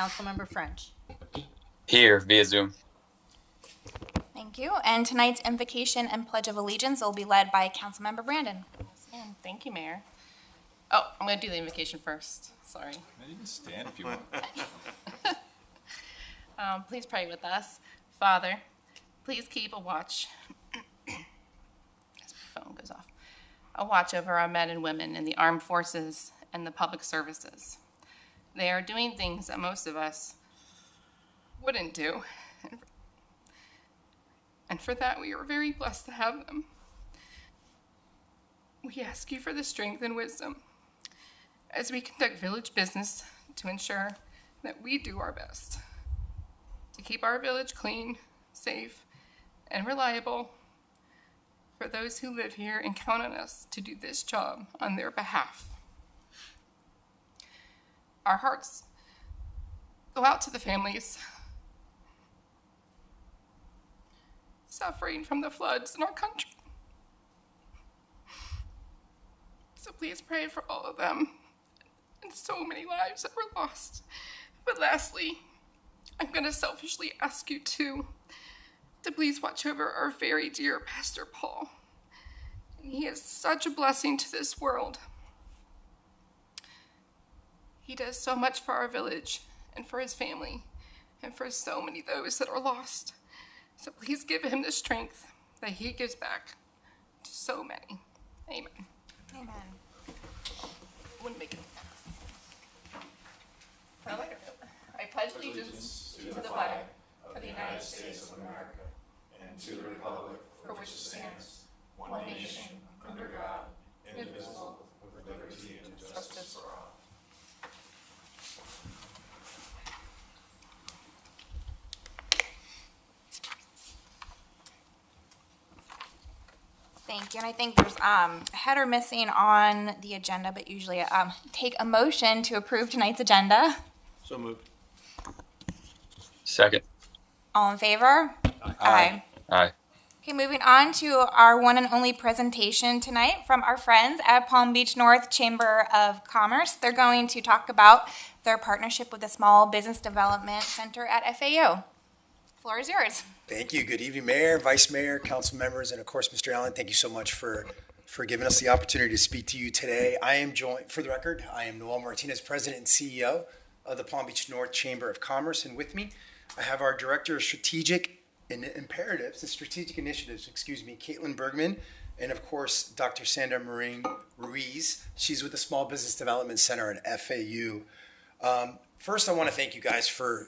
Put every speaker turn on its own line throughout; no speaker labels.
Councilmember French.
Here via Zoom.
Thank you. And tonight's invocation and pledge of allegiance will be led by Councilmember Brandon.
And thank you, Mayor. Oh, I'm going to do the invocation first. Sorry.
You can stand if you want.
Please pray with us. Father, please keep a watch. As my phone goes off. A watch over our men and women in the armed forces and the public services. They are doing things that most of us wouldn't do. And for that, we are very blessed to have them. We ask you for the strength and wisdom as we conduct village business to ensure that we do our best to keep our village clean, safe, and reliable for those who live here and count on us to do this job on their behalf. Our hearts go out to the families suffering from the floods in our country. So please pray for all of them and so many lives that were lost. But lastly, I'm going to selfishly ask you to please watch over our very dear Pastor Paul. He is such a blessing to this world. He does so much for our village and for his family and for so many those that are lost. So please give him the strength that he gives back to so many. Amen.
Amen.
I wouldn't make it. I pledge allegiance to the flag of the United States of America and to the republic for which it stands, one nation, under God, indivisible, with liberty and justice for all.
Thank you. And I think there's a header missing on the agenda, but usually take a motion to approve tonight's agenda.
So moved.
Second.
All in favor?
Aye.
Aye.
Okay, moving on to our one and only presentation tonight from our friends at Palm Beach North Chamber of Commerce. They're going to talk about their partnership with the Small Business Development Center at FAU. The floor is yours.
Thank you. Good evening, Mayor, Vice Mayor, council members, and of course, Mr. Allen. Thank you so much for giving us the opportunity to speak to you today. I am joined, for the record, I am Noel Martinez, President and CEO of the Palm Beach North Chamber of Commerce, and with me, I have our Director of Strategic Initiatives, Caitlin Bergman, and of course, Dr. Sandra Marin Ruiz. She's with the Small Business Development Center at FAU. First, I want to thank you guys for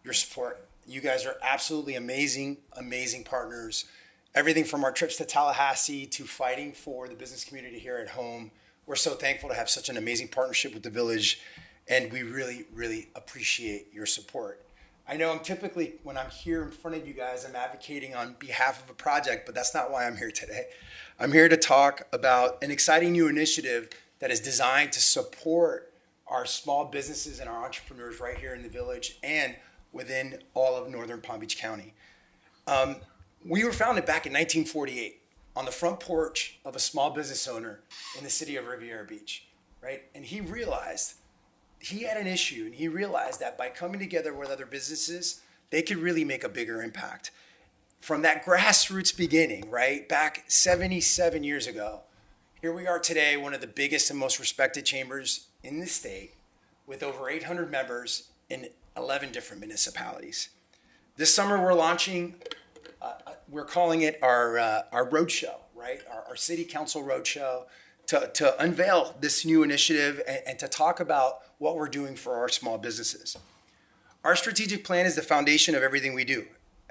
your support. You guys are absolutely amazing, amazing partners. Everything from our trips to Tallahassee to fighting for the business community here at home. We're so thankful to have such an amazing partnership with the Village, and we really, really appreciate your support. I know when I'm here in front of you guys, I'm advocating on behalf of a project, but that's not why I'm here today. I'm here to talk about an exciting new initiative that is designed to support our small businesses and our entrepreneurs right here in the Village and within all of northern Palm Beach County. We were founded back in 1948 on the front porch of a small business owner in the city of Riviera Beach, right? And he realized he had an issue, and he realized that by coming together with other businesses, they could really make a bigger impact. From that grassroots beginning, right, back 77 years ago, here we are today, one of the biggest and most respected chambers in the state with over 800 members in 11 different municipalities. This summer we're launching, we're calling it our roadshow, right? Our city council roadshow to unveil this new initiative and to talk about what we're doing for our small businesses. Our strategic plan is the foundation of everything we do.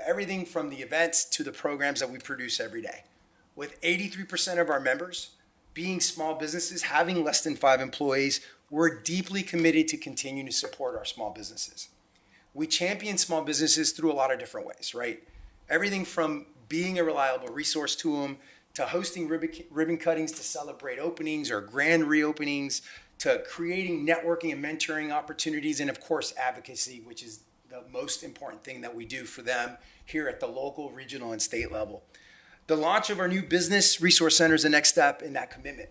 Everything from the events to the programs that we produce every day. With 83% of our members being small businesses, having less than 5 employees, we're deeply committed to continue to support our small businesses. We champion small businesses through a lot of different ways, right? Everything from being a reliable resource to them, to hosting ribbon cuttings to celebrate openings or grand reopenings, to creating networking and mentoring opportunities, and of course, advocacy, which is the most important thing that we do for them here at the local, regional, and state level. The launch of our new business resource center is the next step in that commitment.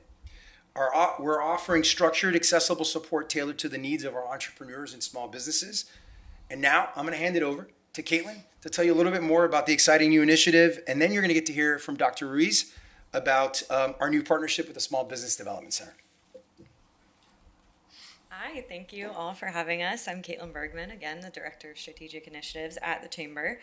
We're offering structured, accessible support tailored to the needs of our entrepreneurs and small businesses. And now I'm going to hand it over to Caitlin to tell you a little bit more about the exciting new initiative. And then you're going to get to hear from Dr. Ruiz about our new partnership with the Small Business Development Center.
Hi, thank you all for having us. I'm Caitlin Bergman, again, the Director of Strategic Initiatives at the Chamber.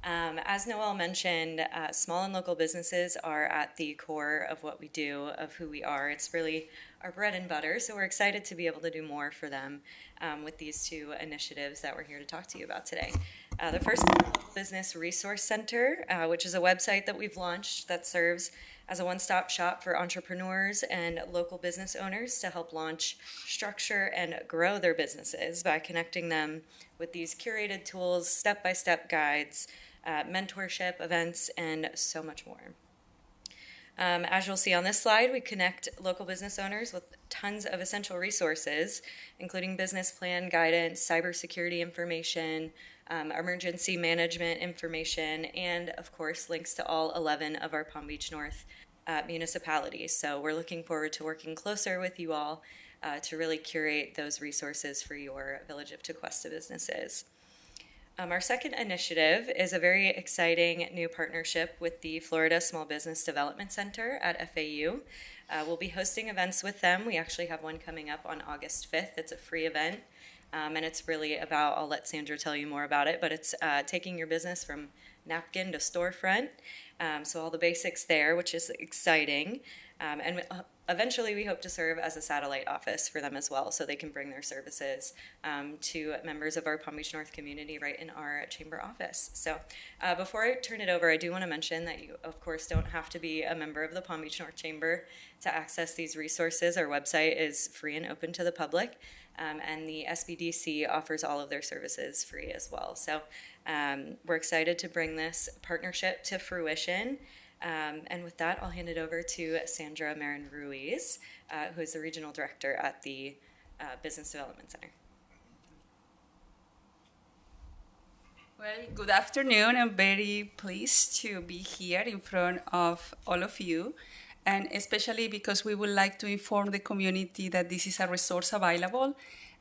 As Noel mentioned, small and local businesses are at the core of what we do, of who we are. It's really our bread and butter, so we're excited to be able to do more for them with these two initiatives that we're here to talk to you about today. The first is the Local Business Resource Center, which is a website that we've launched that serves as a one-stop shop for entrepreneurs and local business owners to help launch, structure, and grow their businesses by connecting them with these curated tools, step-by-step guides, mentorship, events, and so much more. As you'll see on this slide, we connect local business owners with tons of essential resources, including business plan guidance, cybersecurity information, emergency management information, and of course links to all 11 of our Palm Beach North municipalities. So we're looking forward to working closer with you all to really curate those resources for your Village of Tequesta businesses. Our second initiative is a very exciting new partnership with the Florida Small Business Development Center at FAU. We'll be hosting events with them. We actually have one coming up on August 5th. It's a free event. And it's really about, I'll let Sandra tell you more about it, but it's taking your business from napkin to storefront. So all the basics there, which is exciting. And eventually we hope to serve as a satellite office for them as well, so they can bring their services to members of our Palm Beach North community right in our chamber office. So before I turn it over, I do want to mention that you, of course, don't have to be a member of the Palm Beach North Chamber to access these resources. Our website is free and open to the public. And the SBDC offers all of their services free as well. So we're excited to bring this partnership to fruition. And with that, I'll hand it over to Sandra Marin Ruiz, who is the Regional Director at the Business Development Center.
Well, good afternoon. I'm very pleased to be here in front of all of you, and especially because we would like to inform the community that this is a resource available.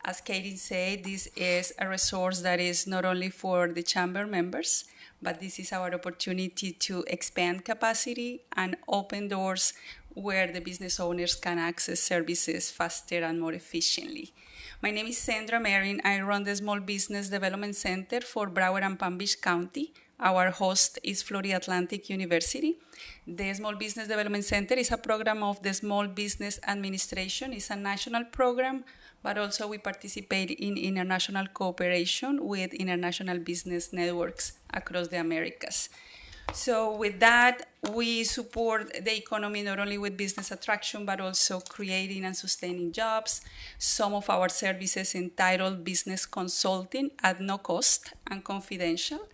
As Katie said, this is a resource that is not only for the chamber members, but this is our opportunity to expand capacity and open doors where the business owners can access services faster and more efficiently. My name is Sandra Marin. I run the Small Business Development Center for Broward and Palm Beach County. Our host is Florida Atlantic University. The Small Business Development Center is a program of the Small Business Administration. It's a national program, but also we participate in international cooperation with international business networks across the Americas. So with that, we support the economy not only with business attraction, but also creating and sustaining jobs. Some of our services entitled business consulting at no cost and confidential.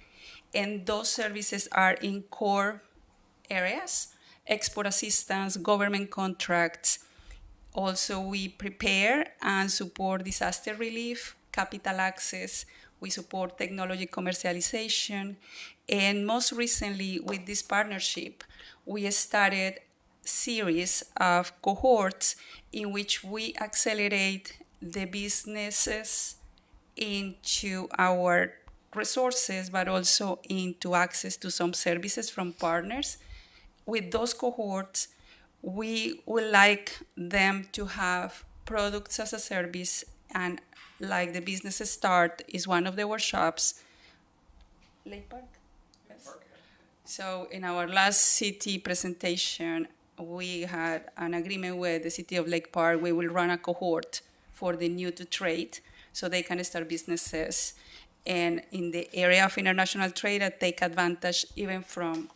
And those services are in core areas: export assistance, government contracts. Also, we prepare and support disaster relief, capital access. We support technology commercialization. And most recently, with this partnership, we started a series of cohorts in which we accelerate the businesses into our resources, but also into access to some services from partners. With those cohorts, we would like them to have products as a service, and like the Business Start is one of the workshops. Lake Park? Yes. So in our last city presentation, we had an agreement with the city of Lake Park. We will run a cohort for the new to trade so they can start businesses. And in the area of international trade, I take advantage even from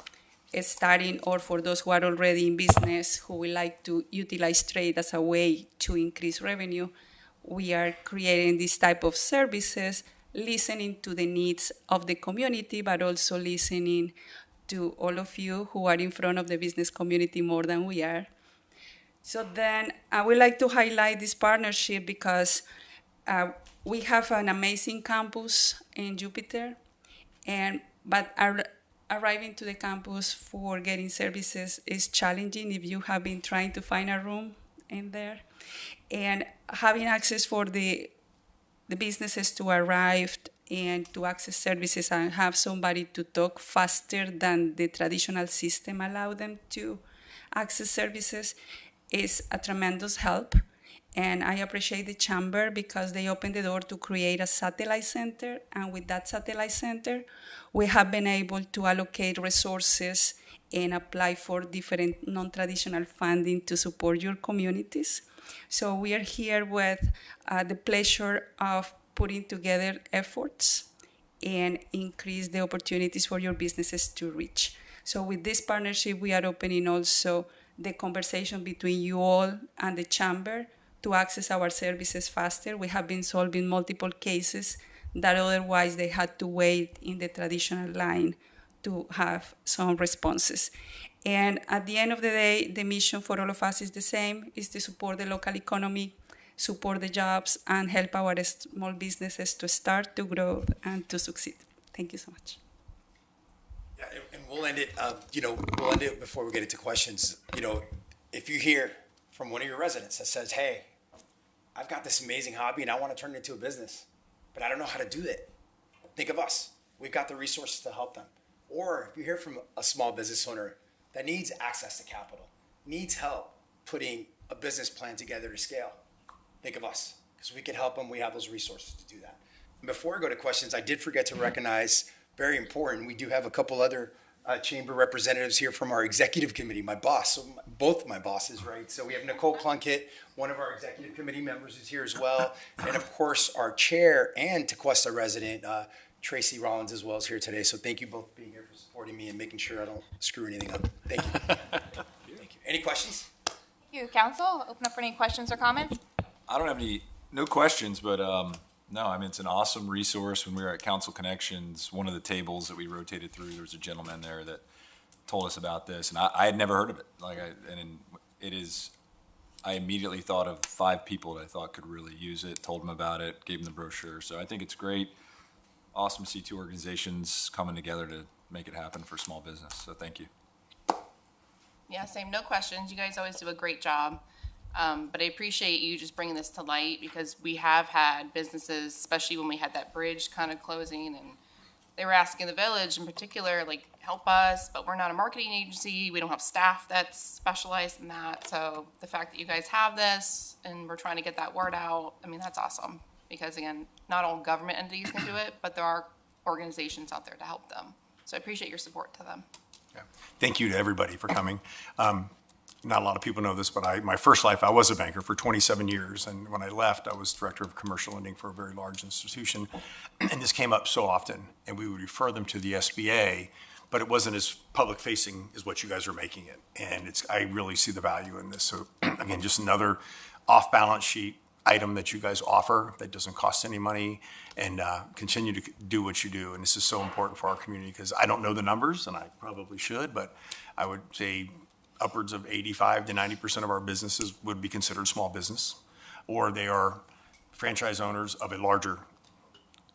starting, or for those who are already in business who would like to utilize trade as a way to increase revenue. We are creating this type of services, listening to the needs of the community, but also listening to all of you who are in front of the business community more than we are. So then I would like to highlight this partnership because we have an amazing campus in Jupiter, but arriving to the campus for getting services is challenging if you have been trying to find a room in there. And having access for the businesses to arrive and to access services and have somebody to talk faster than the traditional system allow them to access services is a tremendous help. And I appreciate the chamber because they opened the door to create a satellite center. And with that satellite center, we have been able to allocate resources and apply for different non-traditional funding to support your communities. So we are here with the pleasure of putting together efforts and increase the opportunities for your businesses to reach. So with this partnership, we are opening also the conversation between you all and the chamber to access our services faster. We have been solving multiple cases that otherwise they had to wait in the traditional line to have some responses. And at the end of the day, the mission for all of us is the same, is to support the local economy, support the jobs, and help our small businesses to start, to grow, and to succeed. Thank you so much.
Yeah, and we'll end it, we'll end it before we get into questions. If you hear from one of your residents that says, hey, I've got this amazing hobby and I want to turn it into a business, but I don't know how to do it, think of us. We've got the resources to help them. Or if you hear from a small business owner that needs access to capital, needs help putting a business plan together to scale, think of us, because we can help them. We have those resources to do that. And before I go to questions, I did forget to recognize, very important, we do have a couple other chamber representatives here from our executive committee, my boss, so both my bosses, right? So we have Nicole Plunkett, one of our executive committee members is here as well. And of course, our chair and Tequesta resident, Tracy Rollins as well is here today. So thank you both for being here, for supporting me and making sure I don't screw anything up. Thank you. Thank you. Any questions?
Thank you, council. Open up for any questions or comments.
I don't have no questions, but no, I mean, it's an awesome resource. When we were at Council Connections, one of the tables that we rotated through, there was a gentleman there that told us about this, and I had never heard of it. I immediately thought of 5 people that I thought could really use it, told them about it, gave them the brochure. So I think it's great. Awesome to see 2 organizations coming together to make it happen for small business. So thank you.
Yeah, same. No questions. You guys always do a great job. But I appreciate you just bringing this to light because we have had businesses, especially when we had that bridge kind of closing, and they were asking the village in particular, like, help us, but we're not a marketing agency. We don't have staff that's specialized in that. So the fact that you guys have this and we're trying to get that word out, I mean, that's awesome. Because again, not all government entities can do it, but there are organizations out there to help them. So I appreciate your support to them.
Yeah. Thank you to everybody for coming. Not a lot of people know this, but my first life, I was a banker for 27 years. And when I left, I was director of commercial lending for a very large institution. And this came up so often, and we would refer them to the SBA, but it wasn't as public facing as what you guys are making it. And I really see the value in this. So again, just another off balance sheet item that you guys offer that doesn't cost any money, and continue to do what you do. And this is so important for our community because I don't know the numbers, and I probably should, but I would say upwards of 85 to 90% of our businesses would be considered small business, or they are franchise owners of a larger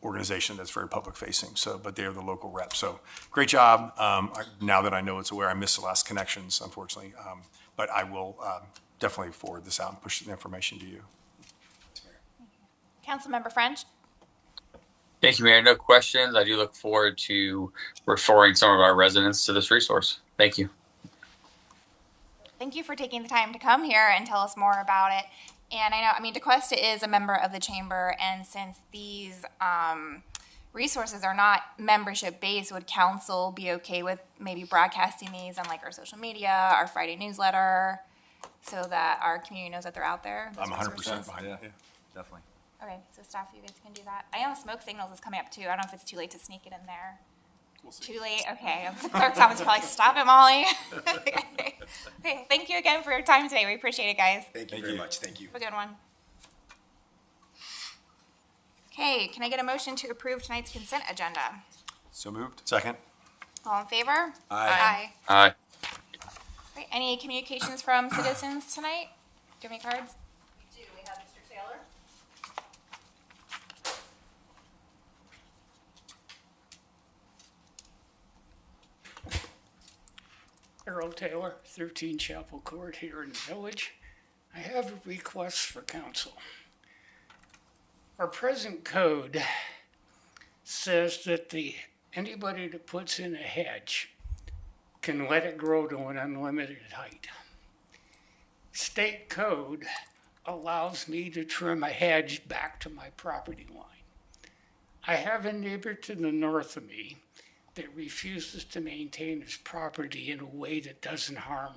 organization that's very public facing. So, but they are the local rep. So great job. Now that I know it's aware, I missed the last connections, unfortunately, but I will definitely forward this out and push the information to you.
Councilmember French.
Thank you, Mayor. No questions. I do look forward to referring some of our residents to this resource. Thank you.
Thank you for taking the time to come here and tell us more about it. And Tequesta is a member of the chamber, and since these resources are not membership based, would council be okay with maybe broadcasting these on like our social media, our Friday newsletter, so that our community knows that they're out there?
I'm 100% behind that.
Yeah, definitely.
Okay, so staff, you guys can do that. I know smoke signals is coming up too. I don't know if it's too late to sneak it in there.
We'll see.
Too late? Okay. The clerk's office is probably, stop it, Molly. Okay, thank you again for your time today. We appreciate it, guys.
Thank you very much. Thank you.
Have a good one. Okay, can I get a motion to approve tonight's consent agenda?
So moved. Second.
All in favor?
Aye.
Aye.
Great. Any communications from citizens tonight? Do you have any cards?
We do. We have Mr. Taylor.
Earl Taylor, 13 Chapel Court here in the Village. I have a request for council. Our present code says that anybody that puts in a hedge can let it grow to an unlimited height. State code allows me to trim a hedge back to my property line. I have a neighbor to the north of me that refuses to maintain his property in a way that doesn't harm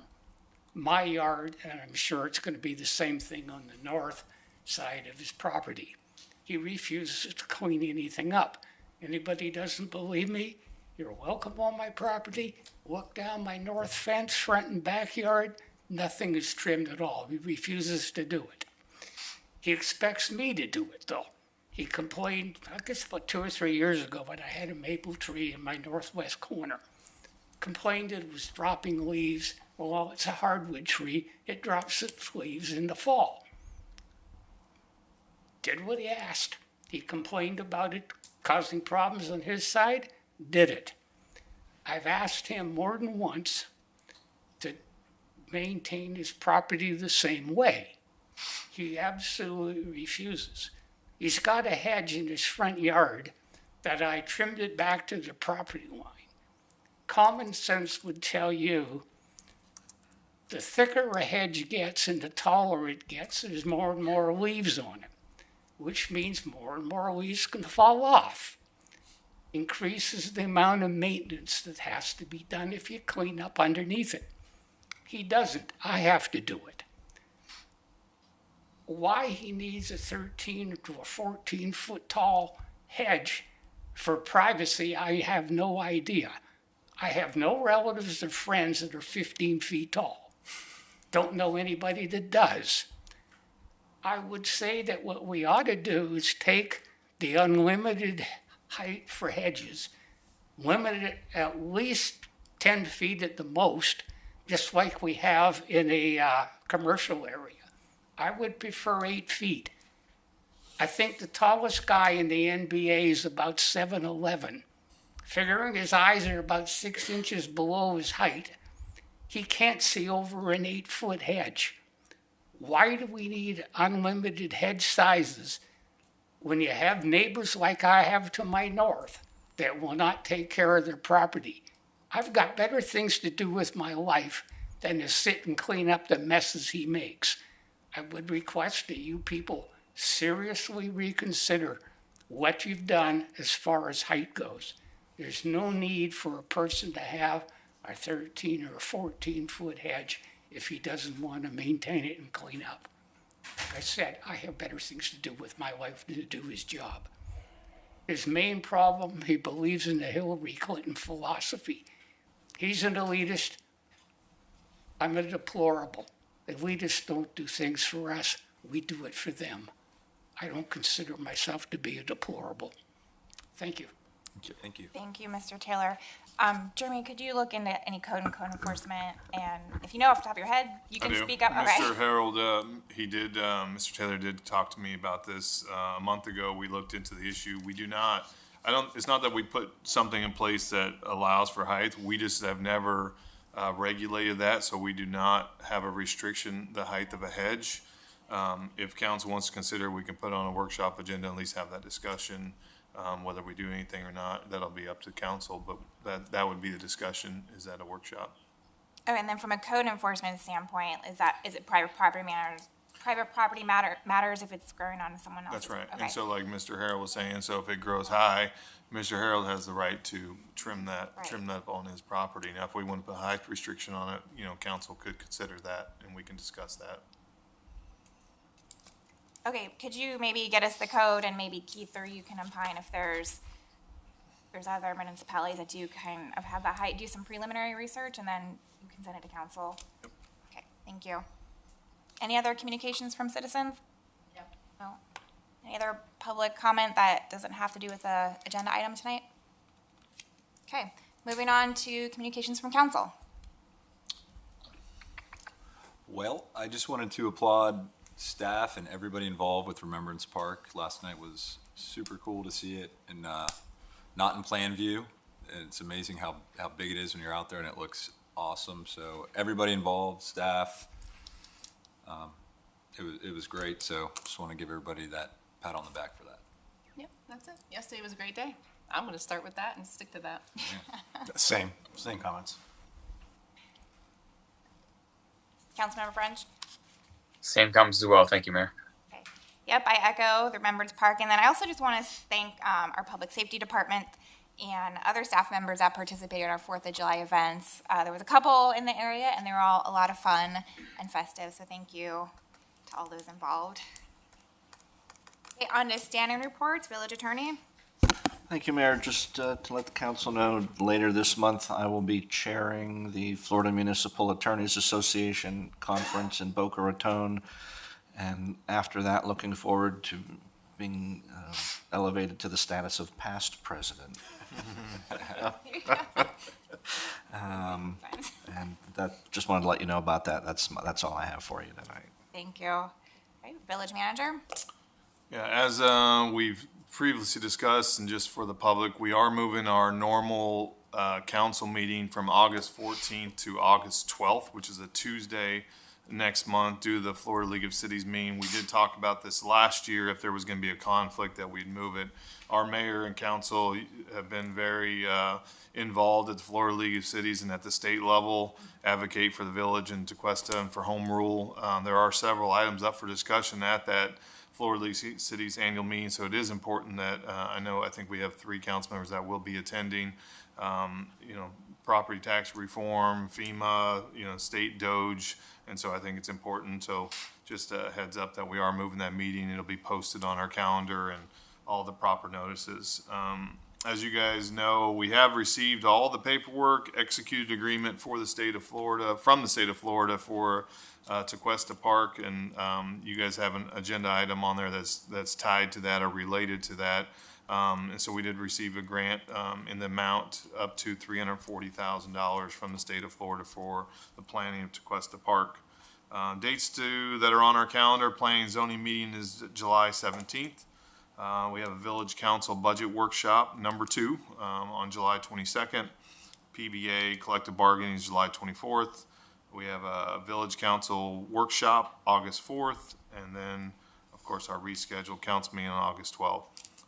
my yard, and I'm sure it's going to be the same thing on the north side of his property. He refuses to clean anything up. Anybody doesn't believe me, you're welcome on my property. Look down my north fence, front and backyard. Nothing is trimmed at all. He refuses to do it. He expects me to do it, though. He complained, I guess about 2 or 3 years ago, when I had a maple tree in my northwest corner. Complained it was dropping leaves. Well, it's a hardwood tree. It drops its leaves in the fall. Did what he asked. He complained about it causing problems on his side. Did it. I've asked him more than once to maintain his property the same way. He absolutely refuses. He's got a hedge in his front yard that I trimmed it back to the property line. Common sense would tell you the thicker a hedge gets and the taller it gets, there's more and more leaves on it, which means more and more leaves can fall off. Increases the amount of maintenance that has to be done if you clean up underneath it. He doesn't. I have to do it. Why he needs a 13 to a 14 foot tall hedge for privacy, I have no idea. I have no relatives or friends that are 15 feet tall. Don't know anybody that does. I would say that what we ought to do is take the unlimited height for hedges, limit it at least 10 feet at the most, just like we have in a commercial area. I would prefer 8 feet. I think the tallest guy in the NBA is about 7'11". Figuring his eyes are about 6 inches below his height, he can't see over an 8-foot hedge. Why do we need unlimited hedge sizes when you have neighbors like I have to my north that will not take care of their property? I've got better things to do with my life than to sit and clean up the messes he makes. I would request that you people seriously reconsider what you've done as far as height goes. There's no need for a person to have a 13 or a 14 foot hedge if he doesn't want to maintain it and clean up. Like I said, I have better things to do with my life than to do his job. His main problem, he believes in the Hillary Clinton philosophy. He's an elitist. I'm a deplorable. Elitists don't do things for us. We do it for them. I don't consider myself to be a deplorable. Thank you.
Thank you.
Thank you, Mr. Taylor. Jeremy, could you look into any code and code enforcement? And if you know off the top of your head, you can speak up. Okay.
Mr. Harold, Mr. Taylor did talk to me about this a month ago. We looked into the issue. We do not, it's not that we put something in place that allows for height. We just have never regulated that, so we do not have a restriction the height of a hedge. If council wants to consider, we can put on a workshop agenda, at least have that discussion. Whether we do anything or not, that'll be up to council, but that would be the discussion, is at a workshop.
Oh, and then from a code enforcement standpoint, is it private property matters? Private property matters if it's growing on someone else's.
That's right.
Okay.
And so like Mr. Harold was saying, so if it grows high, Mr. Harold has the right to trim that on his property. Now, if we want to put a height restriction on it, council could consider that, and we can discuss that.
Okay, could you maybe get us the code, and maybe Keith or you can opine if there's other municipalities that do kind of have that height, do some preliminary research, and then you can send it to council? Yep. Okay, thank you. Any other communications from citizens?
Yep.
No. Any other public comment that doesn't have to do with the agenda item tonight? Okay, moving on to communications from council.
Well, I just wanted to applaud staff and everybody involved with Remembrance Park. Last night was super cool to see it, and not in plan view. And it's amazing how big it is when you're out there, and it looks awesome. So everybody involved, staff, it was great. So just want to give everybody that pat on the back for that.
Yep, that's it. Yesterday was a great day. I'm going to start with that and stick to that.
Same comments.
Councilmember French?
Same comments as well. Thank you, Mayor.
Okay. Yep, I echo the Remembrance Park. And then I also just want to thank our Public Safety Department and other staff members that participated in our 4th of July events. There was a couple in the area, and they were all a lot of fun and festive. So thank you to all those involved. Okay, on to standing reports. Village Attorney.
Thank you, Mayor. Just to let the council know, later this month, I will be chairing the Florida Municipal Attorneys Association Conference in Boca Raton. And after that, looking forward to being elevated to the status of past president. And that, just wanted to let you know about that. That's all I have for you tonight.
Thank you. Okay, Village Manager.
Yeah, as we've previously discussed, and just for the public, we are moving our normal council meeting from August 14th to August 12th, which is a Tuesday next month due to the Florida League of Cities meeting. We did talk about this last year, if there was going to be a conflict that we'd move it. Our mayor and council have been very involved at the Florida League of Cities and at the state level, advocate for the village and Tequesta and for home rule. There are several items up for discussion at that Florida League of Cities annual meeting, so it is important that I think we have 3 council members that will be attending. Property tax reform, FEMA, state Doge, and so I think it's important. So just a heads up that we are moving that meeting. It'll be posted on our calendar and all the proper notices. As you guys know, we have received all the paperwork, executed agreement for the state of Florida, from the state of Florida for Tequesta Park, and you guys have an agenda item on there that's tied to that or related to that. And so we did receive a grant in the amount up to $340,000 from the state of Florida for the planning of Tequesta Park. Dates that are on our calendar: planning and zoning meeting is July 17th. We have a village council budget workshop number 2 on July 22nd. PBA collective bargaining is July 24th. We have a village council workshop August 4th, and then of course our rescheduled council meeting on August 12th.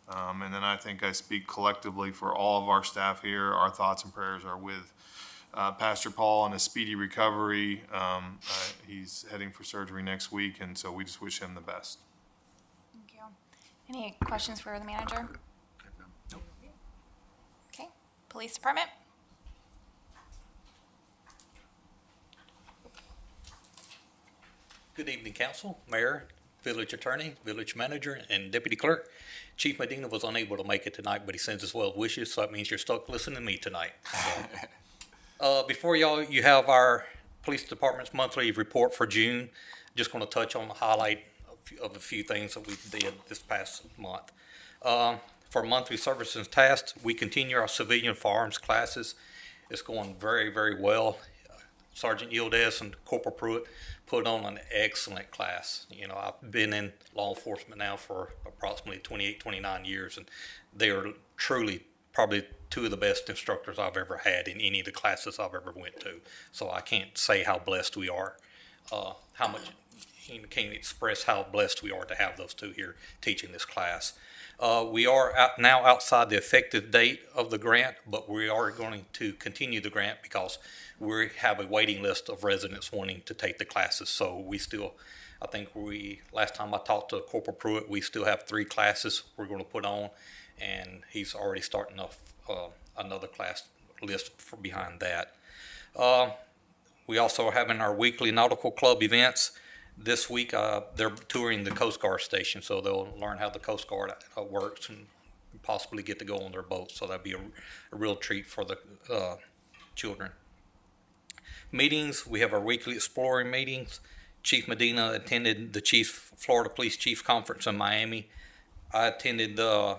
And then I think I speak collectively for all of our staff here. Our thoughts and prayers are with Pastor Paul on a speedy recovery. He's heading for surgery next week, and so we just wish him the best.
Thank you. Any questions for the manager?
Nope.
Okay. Police Department.
Good evening, Council, Mayor, Village Attorney, Village Manager, and Deputy Clerk. Chief Medina was unable to make it tonight, but he sends his well wishes, so that means you're stuck listening to me tonight. Before y'all, you have our Police Department's monthly report for June. Just going to touch on the highlight of a few things that we did this past month. For monthly services and tasks, we continue our civilian firearms classes. It's going very, very well. Sergeant Yildiz and Corporal Pruitt put on an excellent class. I've been in law enforcement now for approximately 28, 29 years, and they are truly probably 2 of the best instructors I've ever had in any of the classes I've ever went to. So I can't say how blessed we are, how much, can't express how blessed we are to have those 2 here teaching this class. We are now outside the effective date of the grant, but we are going to continue the grant because we have a waiting list of residents wanting to take the classes. So we still, last time I talked to Corporal Pruitt, we still have 3 classes we're going to put on, and he's already starting off another class list behind that. We also are having our weekly nautical club events. This week, they're touring the Coast Guard station, so they'll learn how the Coast Guard works and possibly get to go on their boat. So that'd be a real treat for the children. Meetings, we have our weekly exploring meetings. Chief Medina attended the Florida Police Chief Conference in Miami. I attended the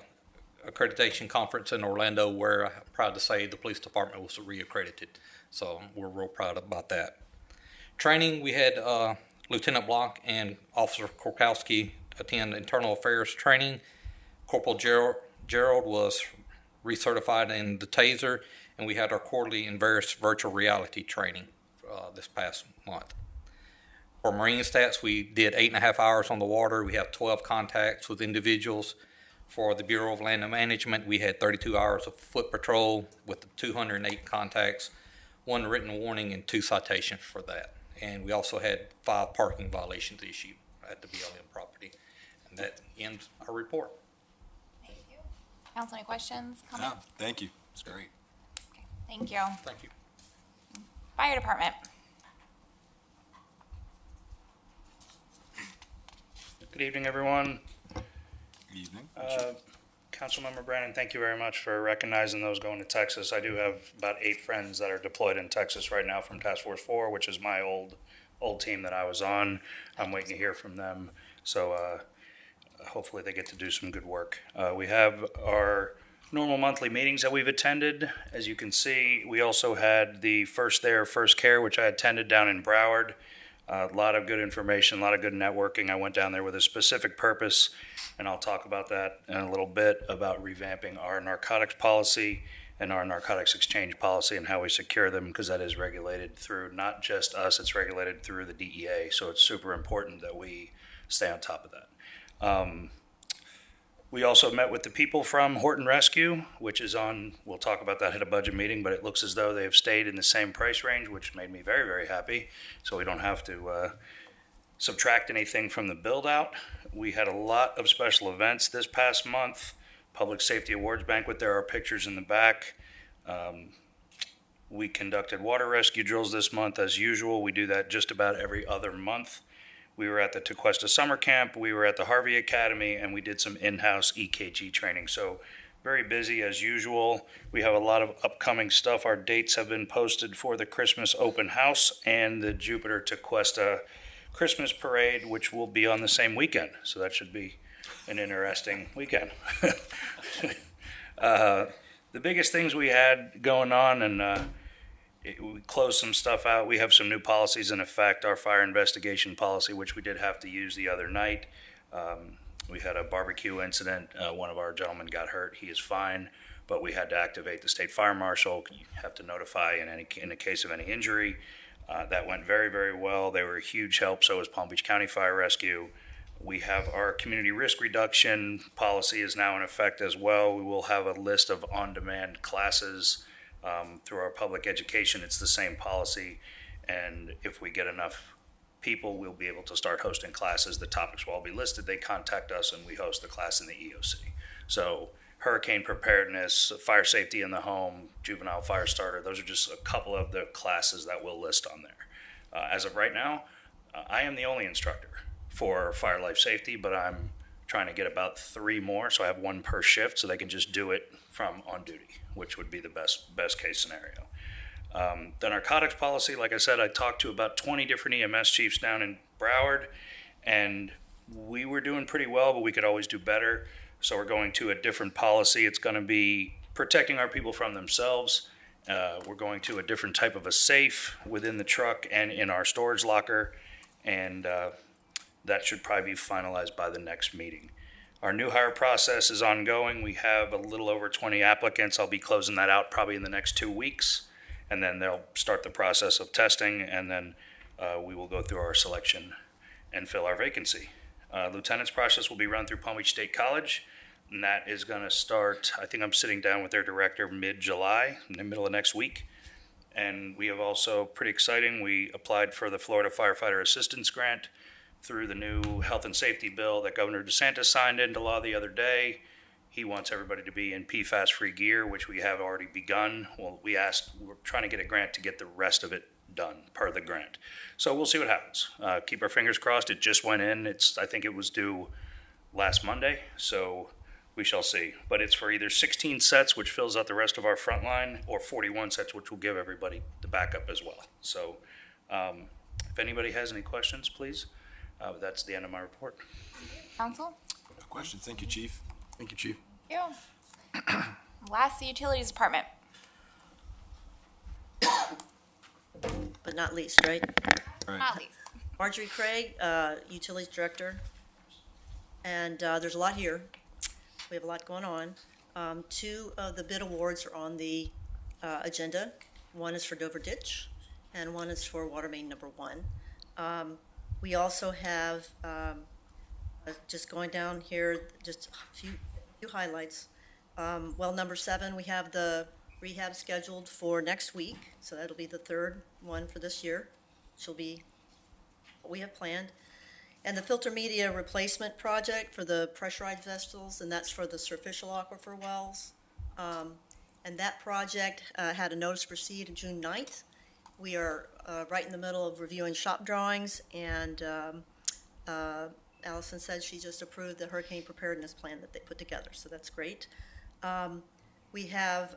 accreditation conference in Orlando, where I'm proud to say the police department was reaccredited. So we're real proud about that. Training, we had Lieutenant Blanc and Officer Korkowski attend internal affairs training. Corporal Gerald was recertified in the TASER, and we had our quarterly and various virtual reality training this past month. For marine stats, we did 8.5 hours on the water. We have 12 contacts with individuals. For the Bureau of Land Management, we had 32 hours of foot patrol with 208 contacts, 1 written warning, and 2 citations for that. And we also had 5 parking violations issued at the BLM property. And that ends our report.
Thank you. Council, any questions,
No,
comments?
thank you. It's great.
Thank you.
Thank you.
Fire Department.
Good evening, everyone.
Good evening.
Councilmember Brandon, thank you very much for recognizing those going to Texas. I do have about 8 friends that are deployed in Texas right now from Task Force 4, which is my old team that I was on. I'm waiting to hear from them. So hopefully they get to do some good work. We have our normal monthly meetings that we've attended. As you can see, we also had the First There, First Care, which I attended down in Broward. A lot of good information, a lot of good networking. I went down there with a specific purpose, and I'll talk about that in a little bit, about revamping our narcotics policy and our narcotics exchange policy and how we secure them, because that is regulated through not just us, it's regulated through the DEA. So it's super important that we stay on top of that. We also met with the people from Horton Rescue, which is on, we'll talk about that at a budget meeting, but it looks as though they have stayed in the same price range, which made me very, very happy. So we don't have to subtract anything from the build out. We had a lot of special events this past month. Public Safety Awards Banquet, there are pictures in the back. We conducted water rescue drills this month as usual. We do that just about every other month. We were at the Tequesta Summer Camp, we were at the Harvey Academy, and we did some in-house EKG training. So very busy as usual. We have a lot of upcoming stuff. Our dates have been posted for the Christmas open house and the Jupiter Tequesta Christmas parade, which will be on the same weekend. So that should be an interesting weekend. The biggest things we had going on, and we closed some stuff out. We have some new policies in effect. Our fire investigation policy, which we did have to use the other night. We had a barbecue incident. One of our gentlemen got hurt. He is fine, but we had to activate the state fire marshal. You have to notify in the case of any injury. That went very, very well. They were a huge help. So was Palm Beach County Fire Rescue. We have our community risk reduction policy is now in effect as well. We will have a list of on-demand classes through our public education. It's the same policy, and if we get enough people, we'll be able to start hosting classes. The topics will all be listed. They contact us and we host the class in the EOC. So hurricane preparedness, fire safety in the home, juvenile fire starter, those are just a couple of the classes that we'll list on there. As of right now, I am the only instructor for fire life safety, but I'm trying to get about 3 more, so I have 1 per shift, so they can just do it from on duty, which would be the best case scenario. The narcotics policy, like I said, I talked to about 20 different EMS chiefs down in Broward, and we were doing pretty well, but we could always do better. So we're going to a different policy. It's going to be protecting our people from themselves. We're going to a different type of a safe within the truck and in our storage locker, and that should probably be finalized by the next meeting. Our new hire process is ongoing. We have a little over 20 applicants. I'll be closing that out probably in the next 2 weeks, and then they'll start the process of testing, and then we will go through our selection and fill our vacancy. Lieutenant's process will be run through Palm Beach State College, and that is going to start, I think I'm sitting down with their director mid-July, in the middle of next week. And we have also, pretty exciting, we applied for the Florida Firefighter Assistance Grant through the new health and safety bill that Governor DeSantis signed into law the other day. He wants everybody to be in PFAS-free gear, which we have already begun. Well, we're trying to get a grant to get the rest of it done per the grant. So we'll see what happens. Keep our fingers crossed. It just went in. I think it was due last Monday, so we shall see. But it's for either 16 sets, which fills out the rest of our front line, or 41 sets, which will give everybody the backup as well. So if anybody has any questions, please. That's the end of my report.
Council?
No question. Thank you, Chief. Thank you, Chief.
Thank you. Last, the Utilities Department.
But not least, right?
Right.
Not least.
Marjorie Craig, Utilities Director. And there's a lot here. We have a lot going on. 2 of the bid awards are on the agenda. One is for Dover Ditch, and one is for Water Main Number 1. We also have, just going down here, just a few highlights. Well, number 7, we have the rehab scheduled for next week, so that'll be the 3rd one for this year. She'll be what we have planned. And the filter media replacement project for the pressurized vessels, and that's for the superficial aquifer wells. And that project had a notice to proceed on June 9th. We are right in the middle of reviewing shop drawings, and Allison said she just approved the hurricane preparedness plan that they put together, so that's great. We have,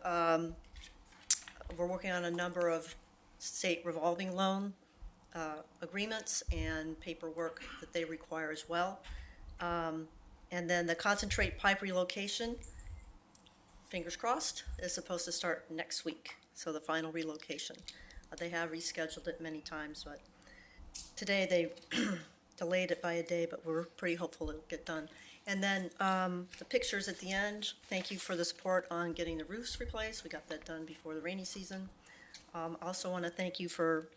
we're working on a number of state revolving loan agreements and paperwork that they require as well. And then the concentrate pipe relocation, fingers crossed, is supposed to start next week, so the final relocation. They have rescheduled it many times, but today they delayed it by a day, but we're pretty hopeful it'll get done. And then the pictures at the end, thank you for the support on getting the roofs replaced. We got that done before the rainy season. Also want to thank you for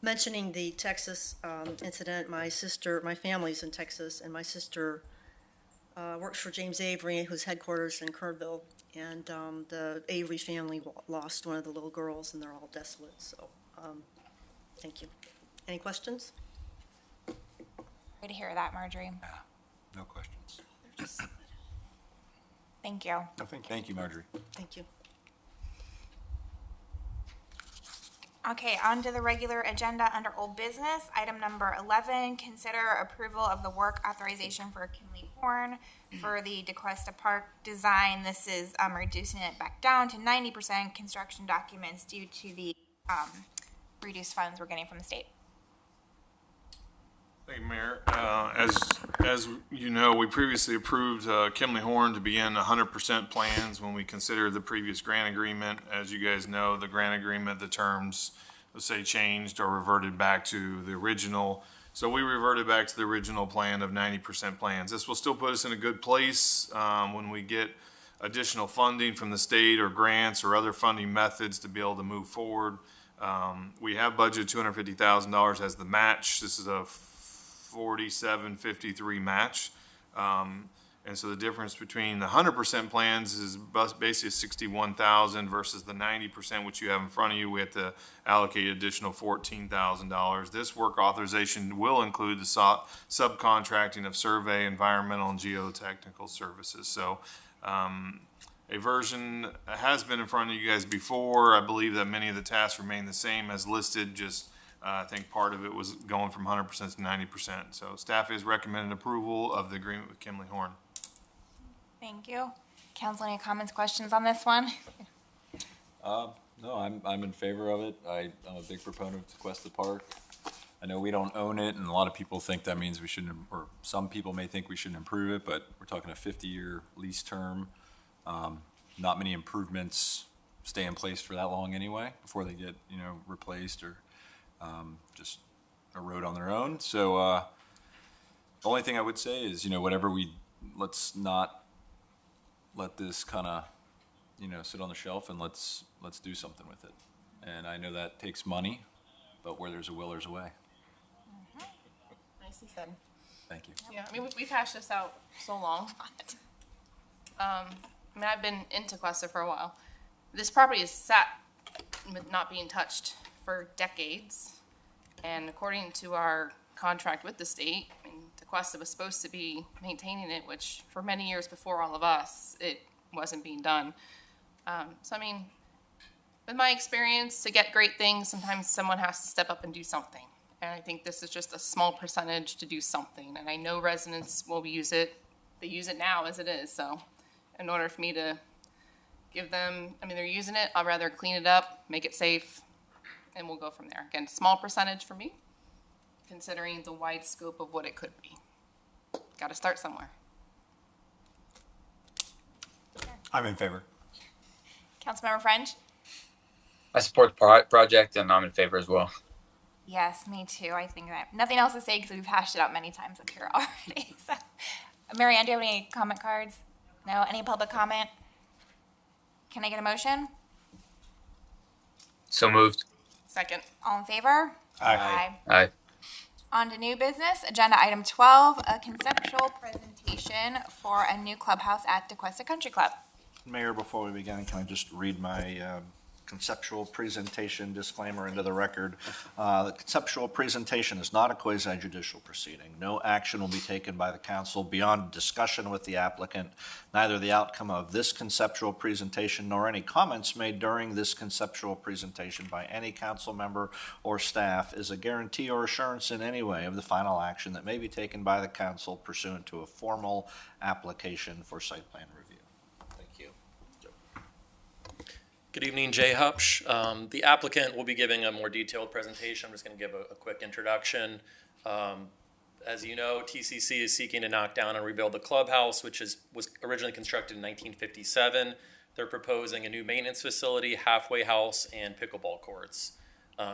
mentioning the Texas incident. My family's in Texas, and my sister works for James Avery, whose headquarters in Kernville, and the Avery family lost one of the little girls, and they're all desolate, so thank you. Any questions?
Great to hear that, Marjorie.
No questions.
Thank you.
No, thank you, Marjorie.
Thank you.
Okay, on to the regular agenda under old business. Item number 11, consider approval of the work authorization for Kinley Horn for the Tequesta Park design. This is reducing it back down to 90% construction documents due to the reduced funds we're getting from the state.
Thank you, Mayor. As you know, we previously approved Kimley Horn to be in 100% plans when we considered the previous grant agreement. As you guys know, the grant agreement, the terms, let's say, changed or reverted back to the original. So we reverted back to the original plan of 90% plans. This will still put us in a good place when we get additional funding from the state or grants or other funding methods to be able to move forward. We have budgeted $250,000 as the match. This is a 4753 match. And so the difference between the 100% plans is basically 61,000 versus the 90%, which you have in front of you. We have to allocate additional $14,000. This work authorization will include the subcontracting of survey, environmental, and geotechnical services. So a version has been in front of you guys before. I believe that many of the tasks remain the same as listed, just I think part of it was going from 100% to 90%. So staff is recommending approval of the agreement with Kimley Horn.
Thank you. Council, any comments, questions on this one?
No, I'm in favor of it. I'm a big proponent of Tequesta Park. I know we don't own it, and a lot of people think that means we shouldn't, or some people may think we shouldn't improve it, but we're talking a 50-year lease term. Not many improvements stay in place for that long anyway before they get, replaced or just erode on their own. So the only thing I would say is, let's not let this kind of, sit on the shelf, and let's do something with it. And I know that takes money, but where there's a will, there's a way.
Nicely said.
Thank you.
Yeah, we've hashed this out so long. I've been in Tequesta for a while. This property is sat with not being touched for decades. And according to our contract with the state, Tequesta was supposed to be maintaining it, which for many years before all of us, it wasn't being done. With my experience, to get great things, sometimes someone has to step up and do something. And I think this is just a small percentage to do something. And I know residents will use it. They use it now as it is. So in order for me to give them, they're using it, I'd rather clean it up, make it safe, and we'll go from there. Again, small percentage for me, considering the wide scope of what it could be. Got to start somewhere.
I'm in favor.
Councilmember French?
I support the project, and I'm in favor as well.
Yes, me too. I think that nothing else to say because we've hashed it out many times up here already. So, Marianne, do you have any comment cards? No? Any public comment? Can I get a motion?
So moved.
Second.
All in favor?
Aye.
Aye.
On to new business, agenda item 12, a conceptual presentation for a new clubhouse at Tequesta Country Club.
Mayor, before we begin, can I just read my conceptual presentation disclaimer into the record? The conceptual presentation is not a quasi-judicial proceeding. No action will be taken by the council beyond discussion with the applicant. Neither the outcome of this conceptual presentation nor any comments made during this conceptual presentation by any council member or staff is a guarantee or assurance in any way of the final action that may be taken by the council pursuant to a formal application for site plan review.
Good evening, Jay Hupsch. The applicant will be giving a more detailed presentation. I'm just going to give a quick introduction. As you know, TCC is seeking to knock down and rebuild the clubhouse, which was originally constructed in 1957. They're proposing a new maintenance facility, halfway house, and pickleball courts.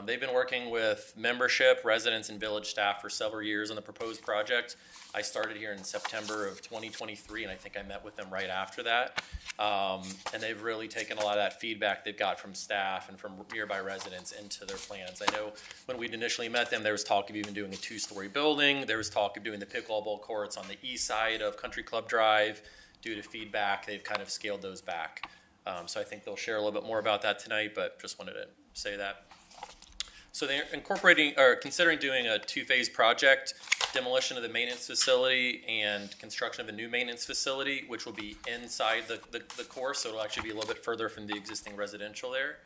They've been working with membership, residents, and village staff for several years on the proposed project. I started here in September of 2023, and I think I met with them right after that. And they've really taken a lot of that feedback they've got from staff and from nearby residents into their plans. I know when we'd initially met them, there was talk of even doing a 2-story building. There was talk of doing the pickleball courts on the east side of Country Club Drive. Due to feedback, they've kind of scaled those back. So I think they'll share a little bit more about that tonight, but just wanted to say that. So they're considering doing a 2-phase project, demolition of the maintenance facility and construction of a new maintenance facility, which will be inside the course, so it'll actually be a little bit further from the existing residential there.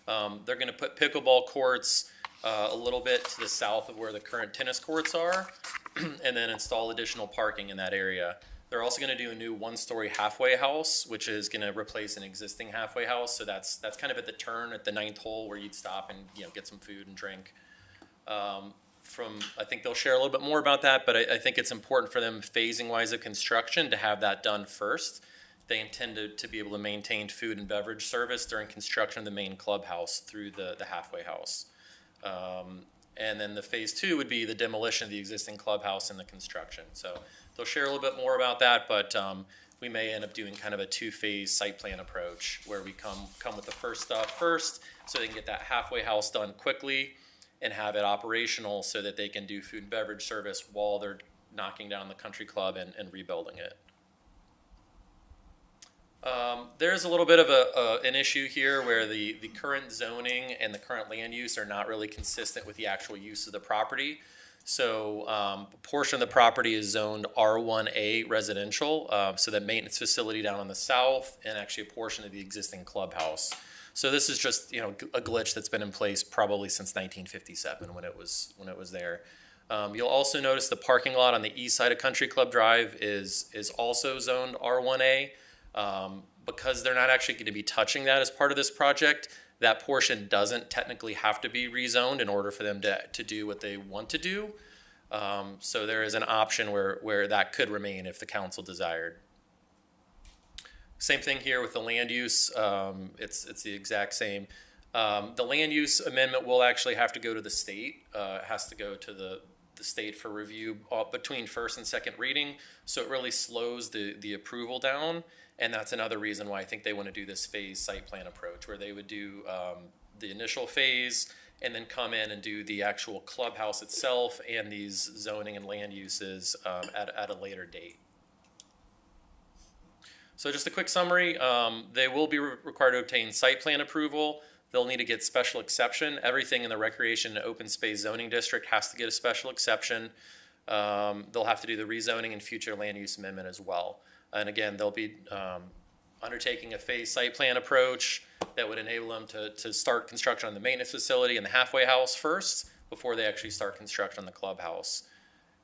They're going to put pickleball courts a little bit to the south of where the current tennis courts are, and then install additional parking in that area. They're also going to do a new 1-story halfway house, which is going to replace an existing halfway house. So that's kind of at the turn at the 9th hole where you'd stop and get some food and drink. I think they'll share a little bit more about that, but I think it's important for them phasing wise of construction to have that done first. They intend to be able to maintain food and beverage service during construction of the main clubhouse through the halfway house. And then the phase 2 would be the demolition of the existing clubhouse and the construction. So they'll share a little bit more about that, but we may end up doing kind of a 2-phase site plan approach where we come with the first stuff first so they can get that halfway house done quickly and have it operational so that they can do food and beverage service while they're knocking down the country club and rebuilding it. There's a little bit of an issue here where the current zoning and the current land use are not really consistent with the actual use of the property. So a portion of the property is zoned R1A residential, so that maintenance facility down on the south and actually a portion of the existing clubhouse. So this is just a glitch that's been in place probably since 1957 when it was there. You'll also notice the parking lot on the east side of Country Club Drive is also zoned R1A. Because they're not actually going to be touching that as part of this project, that portion doesn't technically have to be rezoned in order for them to do what they want to do. So there is an option where that could remain if the council desired. Same thing here with the land use. It's the exact same. The land use amendment will actually have to go to the state. It has to go to the state for review between first and second reading. So it really slows the approval down. And that's another reason why I think they want to do this phase site plan approach, where they would do the initial phase and then come in and do the actual clubhouse itself and these zoning and land uses at a later date. So just a quick summary, they will be required to obtain site plan approval. They'll need to get special exception. Everything in the recreation and open space zoning district has to get a special exception. They'll have to do the rezoning and future land use amendment as well. And again, they'll be undertaking a phase site plan approach that would enable them to start construction on the maintenance facility and the halfway house first before they actually start construction on the clubhouse.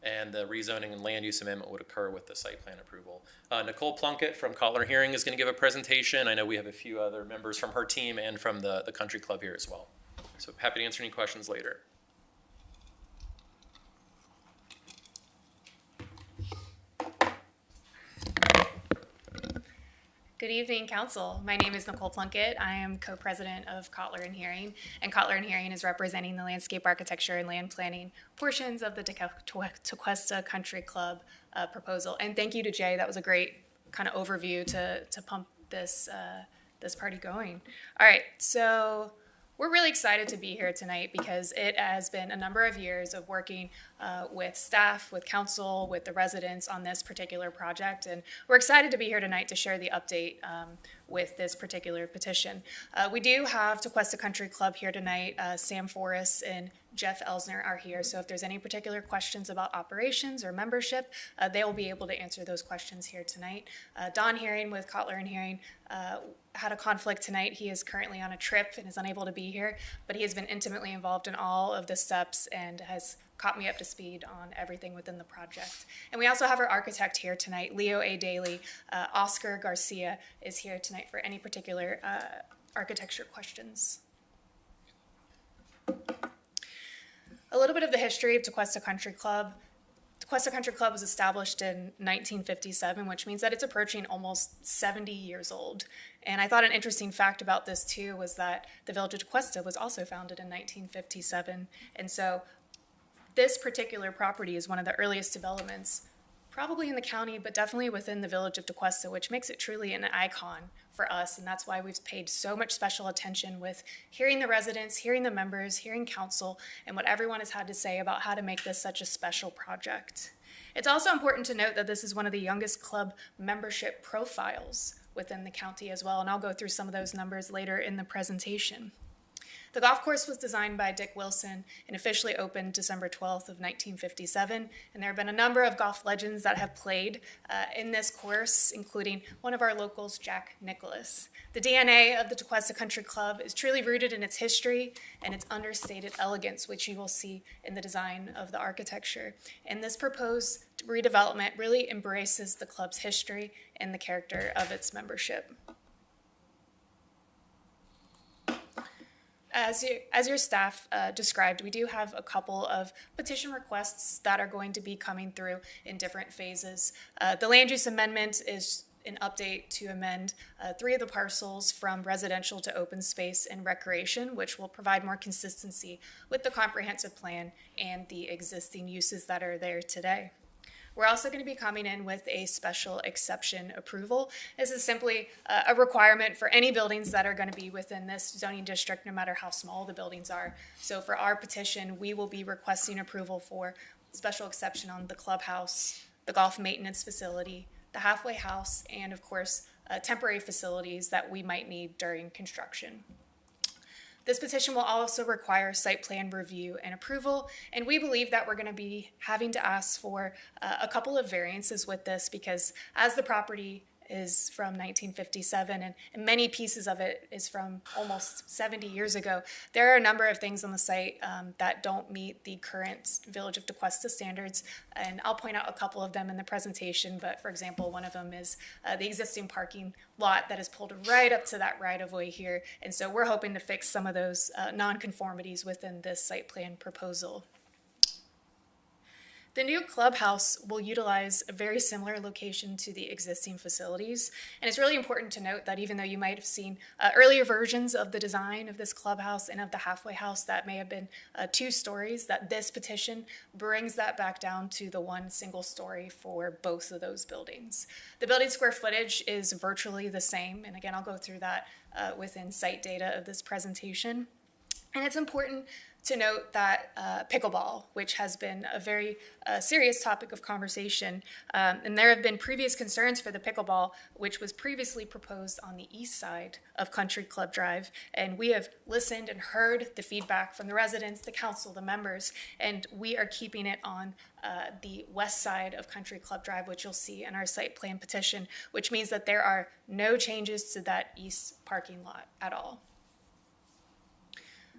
And the rezoning and land use amendment would occur with the site plan approval. Nicole Plunkett from Kotler Hearing is going to give a presentation. I know we have a few other members from her team and from the country club here as well. So happy to answer any questions later.
Good evening, Council. My name is Nicole Plunkett. I am co-president of Kotler and Hearing, and Kotler and Hearing is representing the landscape architecture and land planning portions of the Tequesta Country Club proposal. And thank you to Jay. That was a great kind of overview to pump this party going. All right, so We're really excited to be here tonight because it has been a number of years of working with staff, with council, with the residents on this particular project, and we're excited to be here tonight to share the update with this particular petition. We do have Tequesta Country Club here tonight. Sam Forrest and Jeff Elsner are here, so if there's any particular questions about operations or membership, they will be able to answer those questions here tonight. Don Herring with Kotler and Herring had a conflict tonight. He is currently on a trip and is unable to be here, but he has been intimately involved in all of the steps and has caught me up to speed on everything within the project. And we also have our architect here tonight, Leo A. Daly. Oscar Garcia is here tonight for any particular architecture questions. A little bit of the history of Tequesta Country Club. Tequesta Country Club was established in 1957, which means that it's approaching almost 70 years old. And I thought an interesting fact about this too was that the Village of Tequesta was also founded in 1957. And so this particular property is one of the earliest developments, probably in the county, but definitely within the Village of Tequesta, which makes it truly an icon for us. And that's why we've paid so much special attention with hearing the residents, hearing the members, hearing council, and what everyone has had to say about how to make this such a special project. It's also important to note that this is one of the youngest club membership profiles within the county as well, and I'll go through some of those numbers later in the presentation. The golf course was designed by Dick Wilson and officially opened December 12th of 1957, and there have been a number of golf legends that have played in this course, including one of our locals, Jack Nicklaus. The DNA of the Tequesta Country Club is truly rooted in its history and its understated elegance, which you will see in the design of the architecture. And this proposed redevelopment really embraces the club's history and the character of its membership. As your staff described, we do have a couple of petition requests that are going to be coming through in different phases. The land use amendment is an update to amend 3 of the parcels from residential to open space and recreation, which will provide more consistency with the comprehensive plan and the existing uses that are there today. We're also going to be coming in with a special exception approval. This is simply a requirement for any buildings that are going to be within this zoning district, no matter how small the buildings are. So for our petition, we will be requesting approval for special exception on the clubhouse, the golf maintenance facility, the halfway house, and of course, temporary facilities that we might need during construction. This petition will also require site plan review and approval, and we believe that we're going to be having to ask for a couple of variances with this because as the property is from 1957 and many pieces of it is from almost 70 years ago, there are a number of things on the site that don't meet the current Village of Tequesta standards, and I'll point out a couple of them in the presentation, but for example, one of them is the existing parking lot that is pulled right up to that right-of-way here, and so we're hoping to fix some of those non-conformities within this site plan proposal. The new clubhouse will utilize a very similar location to the existing facilities, and it's really important to note that even though you might have seen earlier versions of the design of this clubhouse and of the halfway house that may have been 2 stories, that this petition brings that back down to the 1 single story for both of those buildings. The building square footage is virtually the same, and again, I'll go through that within site data of this presentation. And it's important to note that pickleball, which has been a very serious topic of conversation, and there have been previous concerns for the pickleball, which was previously proposed on the east side of Country Club Drive, and we have listened and heard the feedback from the residents, the council, the members, and we are keeping it on the west side of Country Club Drive, which you'll see in our site plan petition, which means that there are no changes to that east parking lot at all.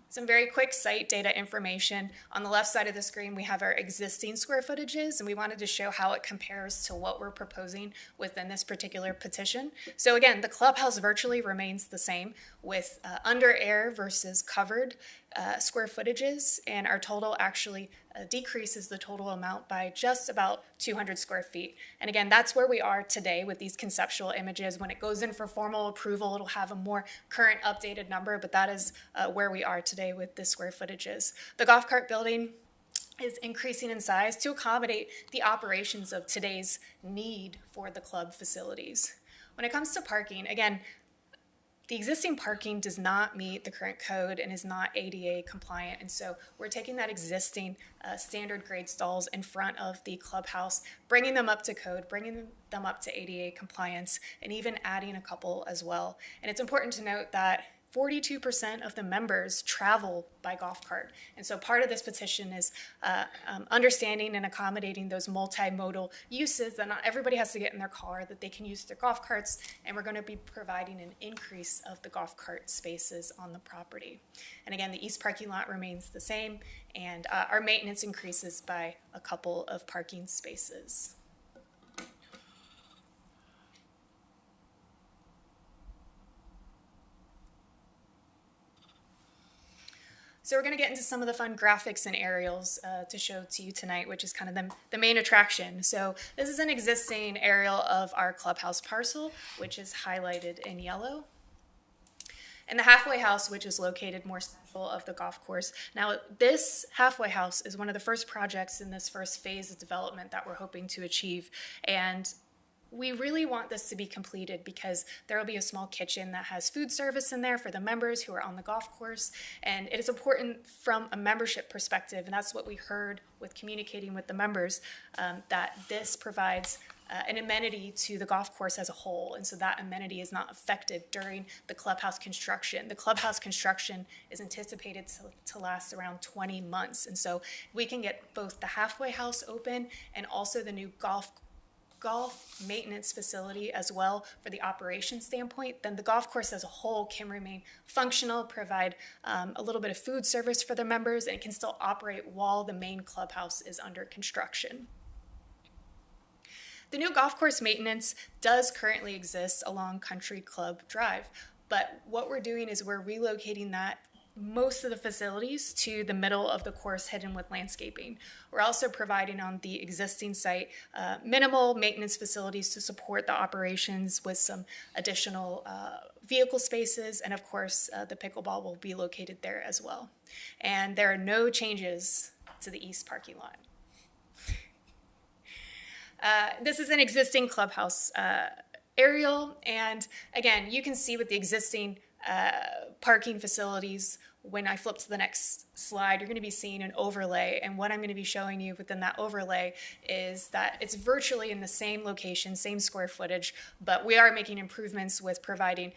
Some very quick site data information. On the left side of the screen, we have our existing square footages, and we wanted to show how it compares to what we're proposing within this particular petition. So again, the clubhouse virtually remains the same with under air versus covered square footages, and our total actually decreases the total amount by just about 200 square feet. And again, that's where we are today with these conceptual images. When it goes in for formal approval, it'll have a more current updated number, but that is where we are today with the square footages. The golf cart building is increasing in size to accommodate the operations of today's need for the club facilities. When it comes to parking, again, the existing parking does not meet the current code and is not ADA compliant. And so we're taking that existing standard grade stalls in front of the clubhouse, bringing them up to code, bringing them up to ADA compliance, and even adding a couple as well. And it's important to note that 42% of the members travel by golf cart. And so part of this petition is understanding and accommodating those multimodal uses, that not everybody has to get in their car, that they can use their golf carts, and we're going to be providing an increase of the golf cart spaces on the property. And again, the east parking lot remains the same, and our maintenance increases by a couple of parking spaces. So we're going to get into some of the fun graphics and aerials to show to you tonight, which is kind of the main attraction. So this is an existing aerial of our clubhouse parcel, which is highlighted in yellow. And the halfway house, which is located more central of the golf course. Now, this halfway house is one of the first projects in this first phase of development that we're hoping to achieve. And we really want this to be completed because there will be a small kitchen that has food service in there for the members who are on the golf course. And it is important from a membership perspective, and that's what we heard with communicating with the members, that this provides an amenity to the golf course as a whole. And so that amenity is not affected during the clubhouse construction. The clubhouse construction is anticipated to last around 20 months. And so we can get both the halfway house open and also the new golf maintenance facility as well for the operation standpoint, then the golf course as a whole can remain functional, provide a little bit of food service for the members, and it can still operate while the main clubhouse is under construction. The new golf course maintenance does currently exist along Country Club Drive, but what we're doing is we're relocating most of the facilities to the middle of the course, hidden with landscaping. We're also providing on the existing site minimal maintenance facilities to support the operations with some additional vehicle spaces, and of course the pickleball will be located there as well. And there are no changes to the east parking lot. This is an existing clubhouse aerial, and again, you can see with the existing parking facilities, when I flip to the next slide, you're going to be seeing an overlay, and what I'm going to be showing you within that overlay is that it's virtually in the same location, same square footage, but we are making improvements with providing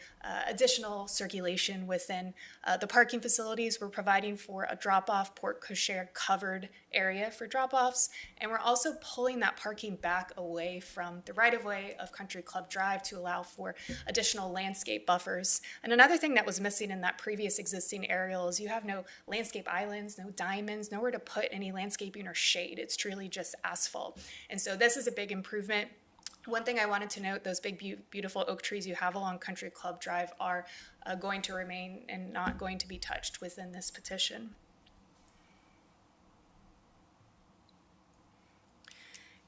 additional circulation within the parking facilities. We're providing for a drop-off porte cochere covered area for drop-offs, and we're also pulling that parking back away from the right-of-way of Country Club Drive to allow for additional landscape buffers. And another thing that was missing in that previous existing aerial is you have no landscape islands, no diamonds, nowhere to put any landscaping or shade. It's truly just asphalt. And so this is a big improvement. One thing I wanted to note, those big, beautiful oak trees you have along Country Club Drive are going to remain and not going to be touched within this petition.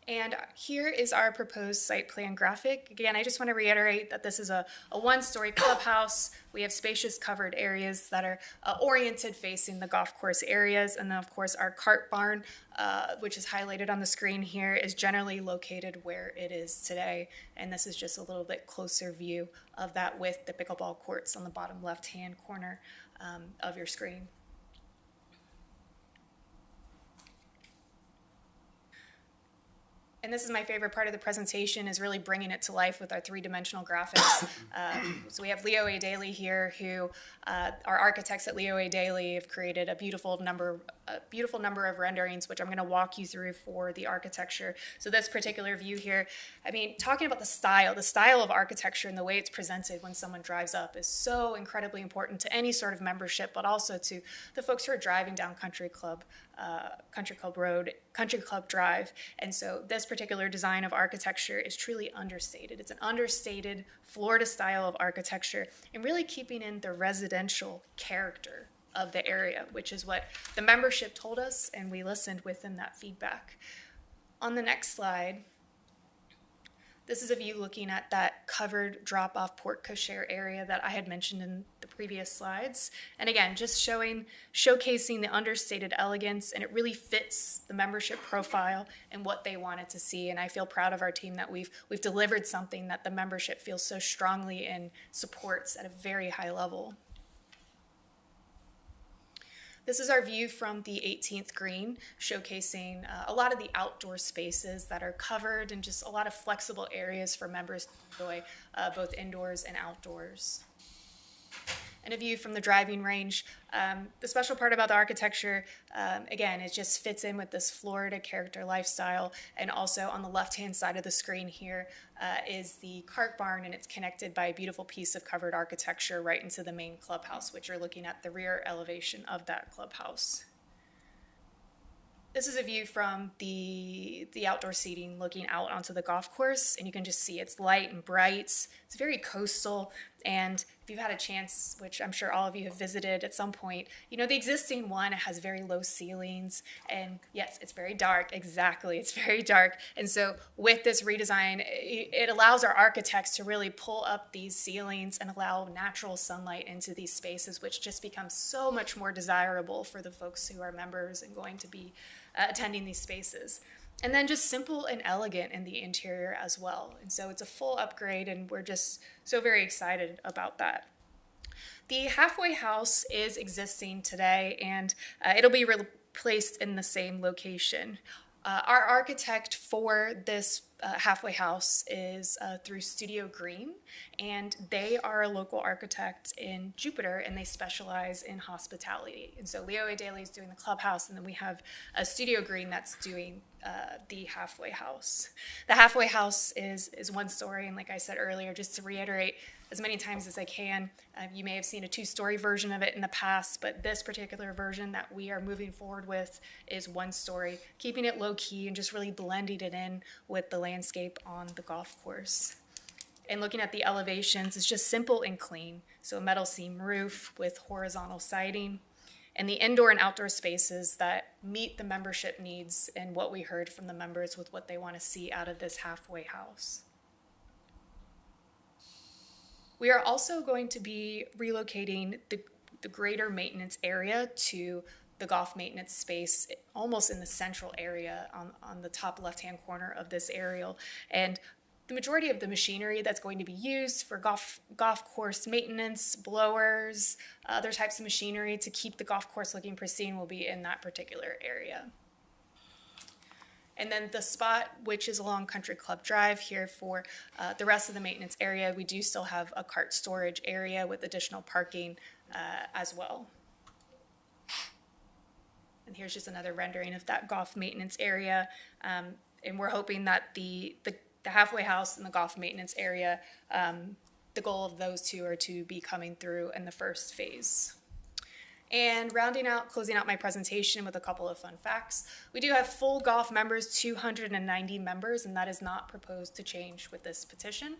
And here is our proposed site plan graphic. Again, I just want to reiterate that this is a one-story clubhouse. We have spacious covered areas that are oriented facing the golf course areas. And then, of course, our cart barn, which is highlighted on the screen here, is generally located where it is today. And this is just a little bit closer view of that with the pickleball courts on the bottom left-hand corner of your screen. And this is my favorite part of the presentation, is really bringing it to life with our three-dimensional graphics. So we have Leo A. Daly here, who our architects at Leo A. Daly have created a beautiful number of renderings, which I'm going to walk you through for the architecture. So this particular view here, I mean, talking about the style of architecture and the way it's presented when someone drives up is so incredibly important to any sort of membership, but also to the folks who are driving down Country Club Road, Country Club Drive. And so this particular design of architecture is truly understated. It's an understated Florida style of architecture and really keeping in the residential character of the area, which is what the membership told us, and we listened within that feedback. On the next slide, this is a view looking at that covered drop-off porte cochere area that I had mentioned in the previous slides. And again, just showcasing the understated elegance, and it really fits the membership profile and what they wanted to see. And I feel proud of our team that we've delivered something that the membership feels so strongly and supports at a very high level. This is our view from the 18th green, showcasing a lot of the outdoor spaces that are covered and just a lot of flexible areas for members to enjoy both indoors and outdoors. And a view from the driving range. The special part about the architecture, again, it just fits in with this Florida character lifestyle. And also on the left-hand side of the screen here is the cart barn, and it's connected by a beautiful piece of covered architecture right into the main clubhouse, which you're looking at the rear elevation of that clubhouse. This is a view from the outdoor seating looking out onto the golf course, and you can just see it's light and bright. It's very coastal, and if you've had a chance, which I'm sure all of you have visited at some point, you know the existing one has very low ceilings, and yes, it's very dark. Exactly, it's very dark. And so with this redesign, it allows our architects to really pull up these ceilings and allow natural sunlight into these spaces, which just becomes so much more desirable for the folks who are members and going to be attending these spaces. And then just simple and elegant in the interior as well. And so it's a full upgrade, and we're just so very excited about that. The halfway house is existing today, and it'll be replaced in the same location. Our architect for this halfway house is through Studio Green, and they are a local architect in Jupiter, and they specialize in hospitality. And so Leo A. Daly is doing the clubhouse, and then we have Studio Green that's doing the halfway house. The halfway house is one story, and like I said earlier, just to reiterate as many times as I can, you may have seen a two-story version of it in the past, but this particular version that we are moving forward with is one story, keeping it low-key and just really blending it in with the landscape on the golf course. And looking at the elevations, it's just simple and clean. So a metal seam roof with horizontal siding, and the indoor and outdoor spaces that meet the membership needs and what we heard from the members with what they want to see out of this halfway house. We are also going to be relocating the greater maintenance area to the golf maintenance space, almost in the central area on the top left-hand corner of this aerial. And the majority of the machinery that's going to be used for golf course maintenance, blowers, other types of machinery to keep the golf course looking pristine will be in that particular area. And then the spot, which is along Country Club Drive here for the rest of the maintenance area, we do still have a cart storage area with additional parking as well. And here's just another rendering of that golf maintenance area. And we're hoping that the halfway house and the golf maintenance area, the goal of those two are to be coming through in the first phase. And closing out my presentation with a couple of fun facts. We do have full golf members, 290 members, and that is not proposed to change with this petition.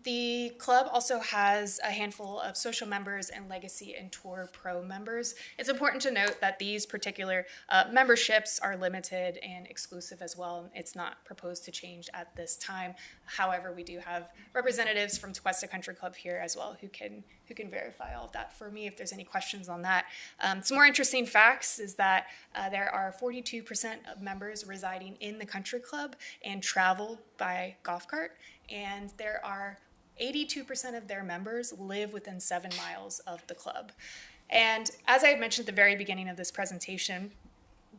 The club also has a handful of social members and Legacy and Tour Pro members. It's important to note that these particular memberships are limited and exclusive as well. It's not proposed to change at this time. However, we do have representatives from Tequesta Country Club here as well who can verify all of that for me if there's any questions on that. Some more interesting facts is that there are 42% of members residing in the country club and travel by golf cart, and there are 82% of their members live within 7 miles of the club. And as I had mentioned at the very beginning of this presentation,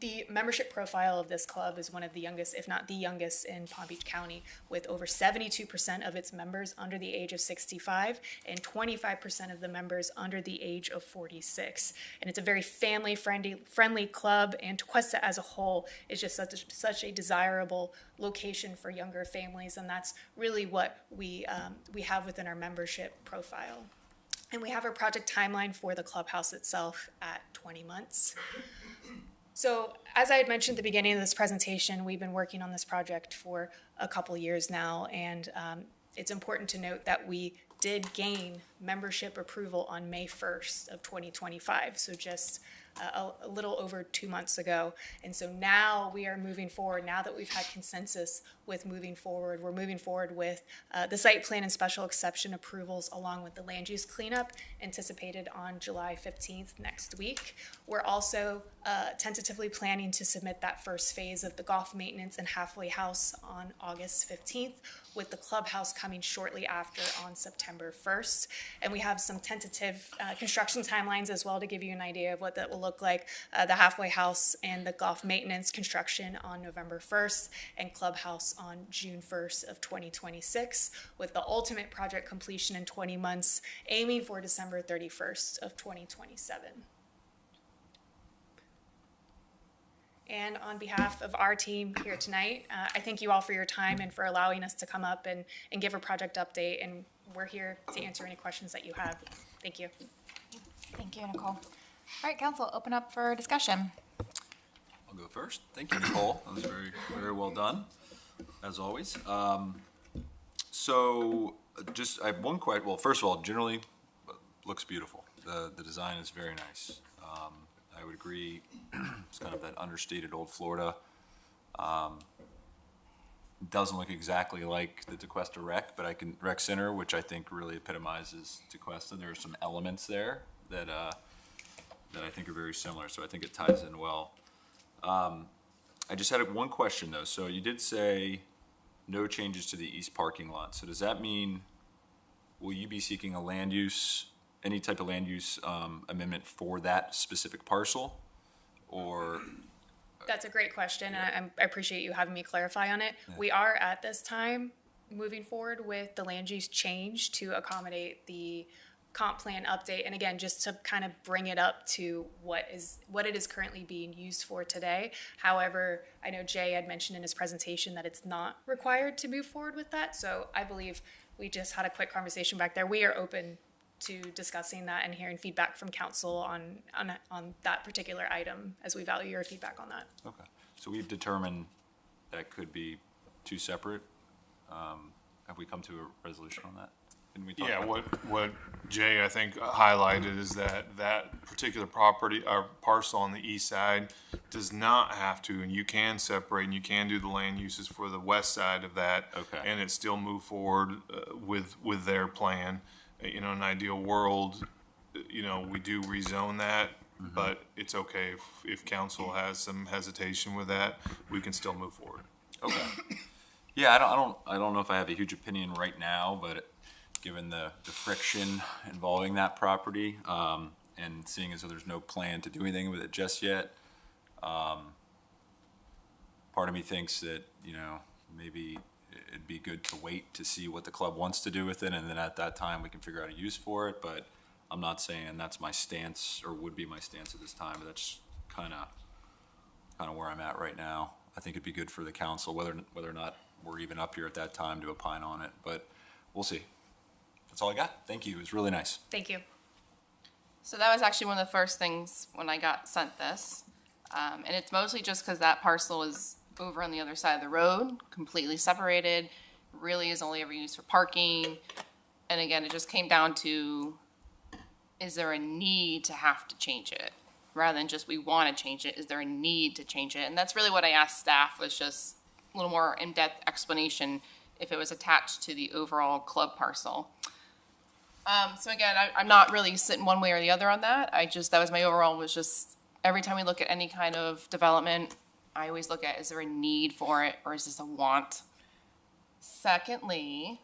the membership profile of this club is one of the youngest, if not the youngest, in Palm Beach County, with over 72% of its members under the age of 65 and 25% of the members under the age of 46. And it's a very family-friendly club, and Tequesta as a whole is just such a desirable location for younger families, and that's really what we have within our membership profile. And we have a project timeline for the clubhouse itself at 20 months. So as I had mentioned at the beginning of this presentation, we've been working on this project for a couple years now, and it's important to note that we did gain membership approval on May 1st of 2025, so just a little over 2 months ago. And so now we are moving forward. Now that we've had consensus with moving forward, we're moving forward with the site plan and special exception approvals along with the land use cleanup anticipated on July 15th next week. We're also tentatively planning to submit that first phase of the golf maintenance and halfway house on August 15th, with the clubhouse coming shortly after on September 1st. And we have some tentative construction timelines as well to give you an idea of what that will look like. The halfway house and the golf maintenance construction on November 1st and clubhouse on June 1st of 2026, with the ultimate project completion in 20 months, aiming for December 31st of 2027. And on behalf of our team here tonight, I thank you all for your time and for allowing us to come up and give a project update. And we're here to answer any questions that you have. Thank you.
Thank you, Nicole. All right, council, open up for discussion.
I'll go first. Thank you, Nicole. That was very, very well done, as always. So just, I have one question. Well, first of all, generally looks beautiful. The design is very nice. I would agree. It's kind of that understated old Florida. Doesn't look exactly like the Tequesta rec center, which I think really epitomizes Tequesta. There are some elements there that I think are very similar, so I think it ties in well. I just had one question though. So you did say no changes to the east parking lot. So does that mean, will you be seeking a land use, any type of land use amendment for that specific parcel, or?
That's a great question, and I appreciate you having me clarify on it. Yeah. We are at this time moving forward with the land use change to accommodate the comp plan update, and again, just to kind of bring it up to what it is currently being used for today. However, I know Jay had mentioned in his presentation that it's not required to move forward with that, so I believe we just had a quick conversation back there. We are open to discussing that and hearing feedback from council on that particular item, as we value your feedback on that.
Okay, so we've determined that could be two separate. Have we come to a resolution on that? Can we talk about
what Jay I think highlighted is that particular property or parcel on the east side does not have to, and you can separate and you can do the land uses for the west side of that, and it still move forward with their plan. You know, in an ideal world, you know, we do rezone that, but it's okay if council has some hesitation with that, we can still move forward.
Okay. Yeah, I don't know if I have a huge opinion right now, but given the friction involving that property, and seeing as though there's no plan to do anything with it just yet, part of me thinks that, you know, maybe it'd be good to wait to see what the club wants to do with it, and then at that time we can figure out a use for it. But I'm not saying that's my stance or would be my stance at this time, but that's kind of where I'm at right now. I think it'd be good for the council, whether or not we're even up here at that time to opine on it, but we'll see. That's all I got. Thank you. It was really nice.
Thank you.
So that was actually one of the first things when I got sent this. And it's mostly just because that parcel is over on the other side of the road, completely separated, really is only ever used for parking. And again, it just came down to, is there a need to have to change it? Rather than just we want to change it, is there a need to change it? And that's really what I asked staff, was just a little more in-depth explanation if it was attached to the overall club parcel. So again, I'm not really sitting one way or the other on that. That was my overall, was just every time we look at any kind of development, I always look at, is there a need for it, or is this a want? Secondly,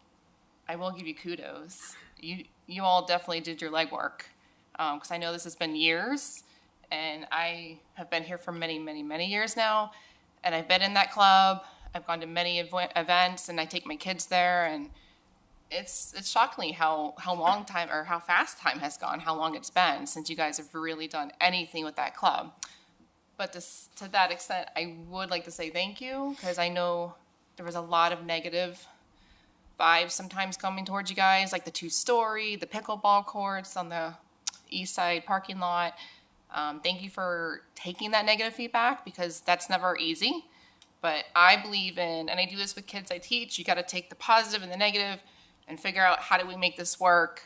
I will give you kudos. You all definitely did your legwork, because I know this has been years, and I have been here for many, many, many years now, and I've been in that club. I've gone to many events, and I take my kids there, and it's shockingly how long time, or how fast time has gone, how long it's been since you guys have really done anything with that club. But to that extent, I would like to say thank you, because I know there was a lot of negative vibes sometimes coming towards you guys, like the 2-story, the pickleball courts on the east side parking lot. Thank you for taking that negative feedback, because that's never easy. But I believe in, and I do this with kids I teach, you got to take the positive and the negative and figure out how do we make this work.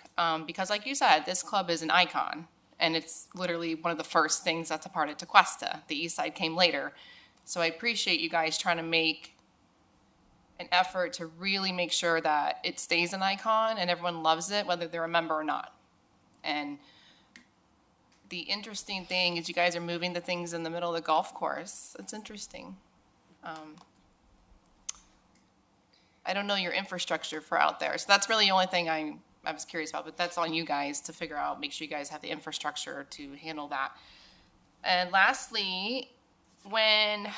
Because like you said, this club is an icon. And it's literally one of the first things that's a part of Tequesta. The east side came later. So I appreciate you guys trying to make an effort to really make sure that it stays an icon and everyone loves it, whether they're a member or not. And the interesting thing is you guys are moving the things in the middle of the golf course. It's interesting. I don't know your infrastructure for out there. So that's really the only thing I was curious about, but that's on you guys to figure out, make sure you guys have the infrastructure to handle that. And lastly, when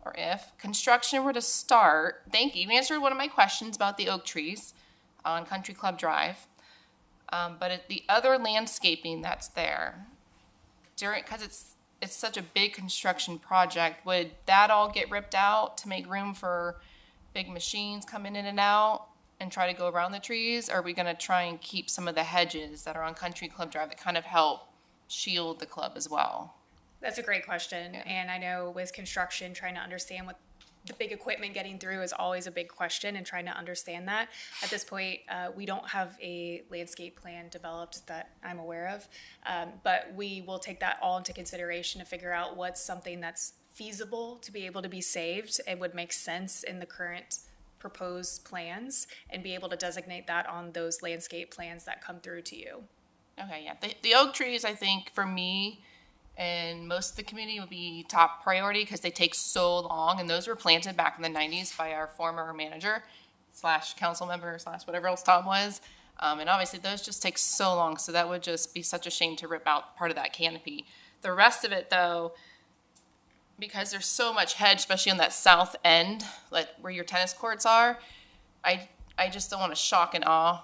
or if construction were to start, thank you. You answered one of my questions about the oak trees on Country Club Drive. But the other landscaping that's there, because it's such a big construction project, would that all get ripped out to make room for big machines coming in and out and try to go around the trees? Or are we going to try and keep some of the hedges that are on Country Club Drive that kind of help shield the club as well?
That's a great question. Yeah. And I know with construction, trying to understand what the big equipment getting through is always a big question, and trying to understand that. At this point, we don't have a landscape plan developed that I'm aware of, but we will take that all into consideration to figure out what's something that's feasible to be able to be saved and would make sense in the current proposed plans, and be able to designate that on those landscape plans that come through to you.
Okay, yeah. The oak trees, I think, for me and most of the community would be top priority because they take so long, and those were planted back in the 90s by our former manager / council member / whatever else Tom was. And obviously those just take so long, so that would just be such a shame to rip out part of that canopy. The rest of it, though, because there's so much hedge, especially on that south end, like where your tennis courts are, I just don't want to shock and awe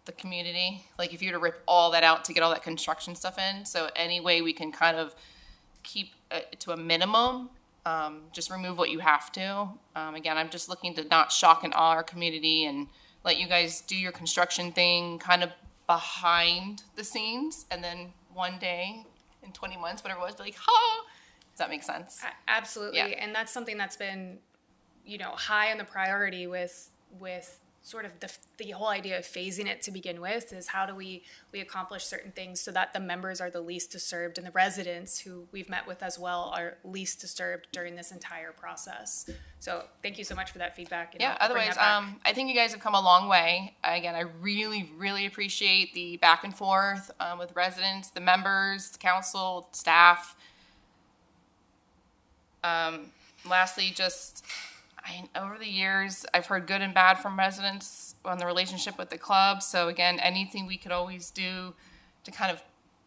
the community. Like if you were to rip all that out to get all that construction stuff in. So any way we can kind of keep it to a minimum, just remove what you have to. Again, I'm just looking to not shock and awe our community and let you guys do your construction thing kind of behind the scenes. And then one day in 20 months, whatever it was, be like, ha! Does that make sense?
Absolutely. Yeah. And that's something that's been, high on the priority with sort of the whole idea of phasing it to begin with, is how do we accomplish certain things so that the members are the least disturbed and the residents who we've met with as well are least disturbed during this entire process. So thank you so much for that feedback.
Yeah, otherwise, I think you guys have come a long way. Again, I really, really appreciate the back and forth with residents, the members, the council, staff. Lastly, over the years, I've heard good and bad from residents on the relationship with the club. So again, anything we could always do to kind of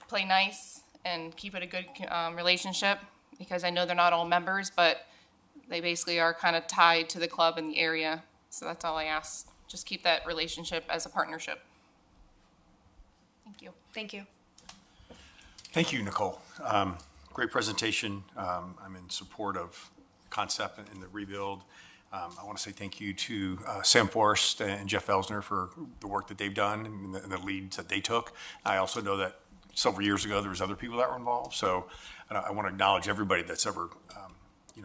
play nice and keep it a good relationship, because I know they're not all members, but they basically are kind of tied to the club in the area. So that's all I ask. Just keep that relationship as a partnership. Thank you.
Thank you.
Thank you, Nicole. Great presentation. I'm in support of the concept and the rebuild. I want to say thank you to Sam Forrest and Jeff Elsner for the work that they've done and the leads that they took. I also know that several years ago there was other people that were involved. So I want to acknowledge everybody that's ever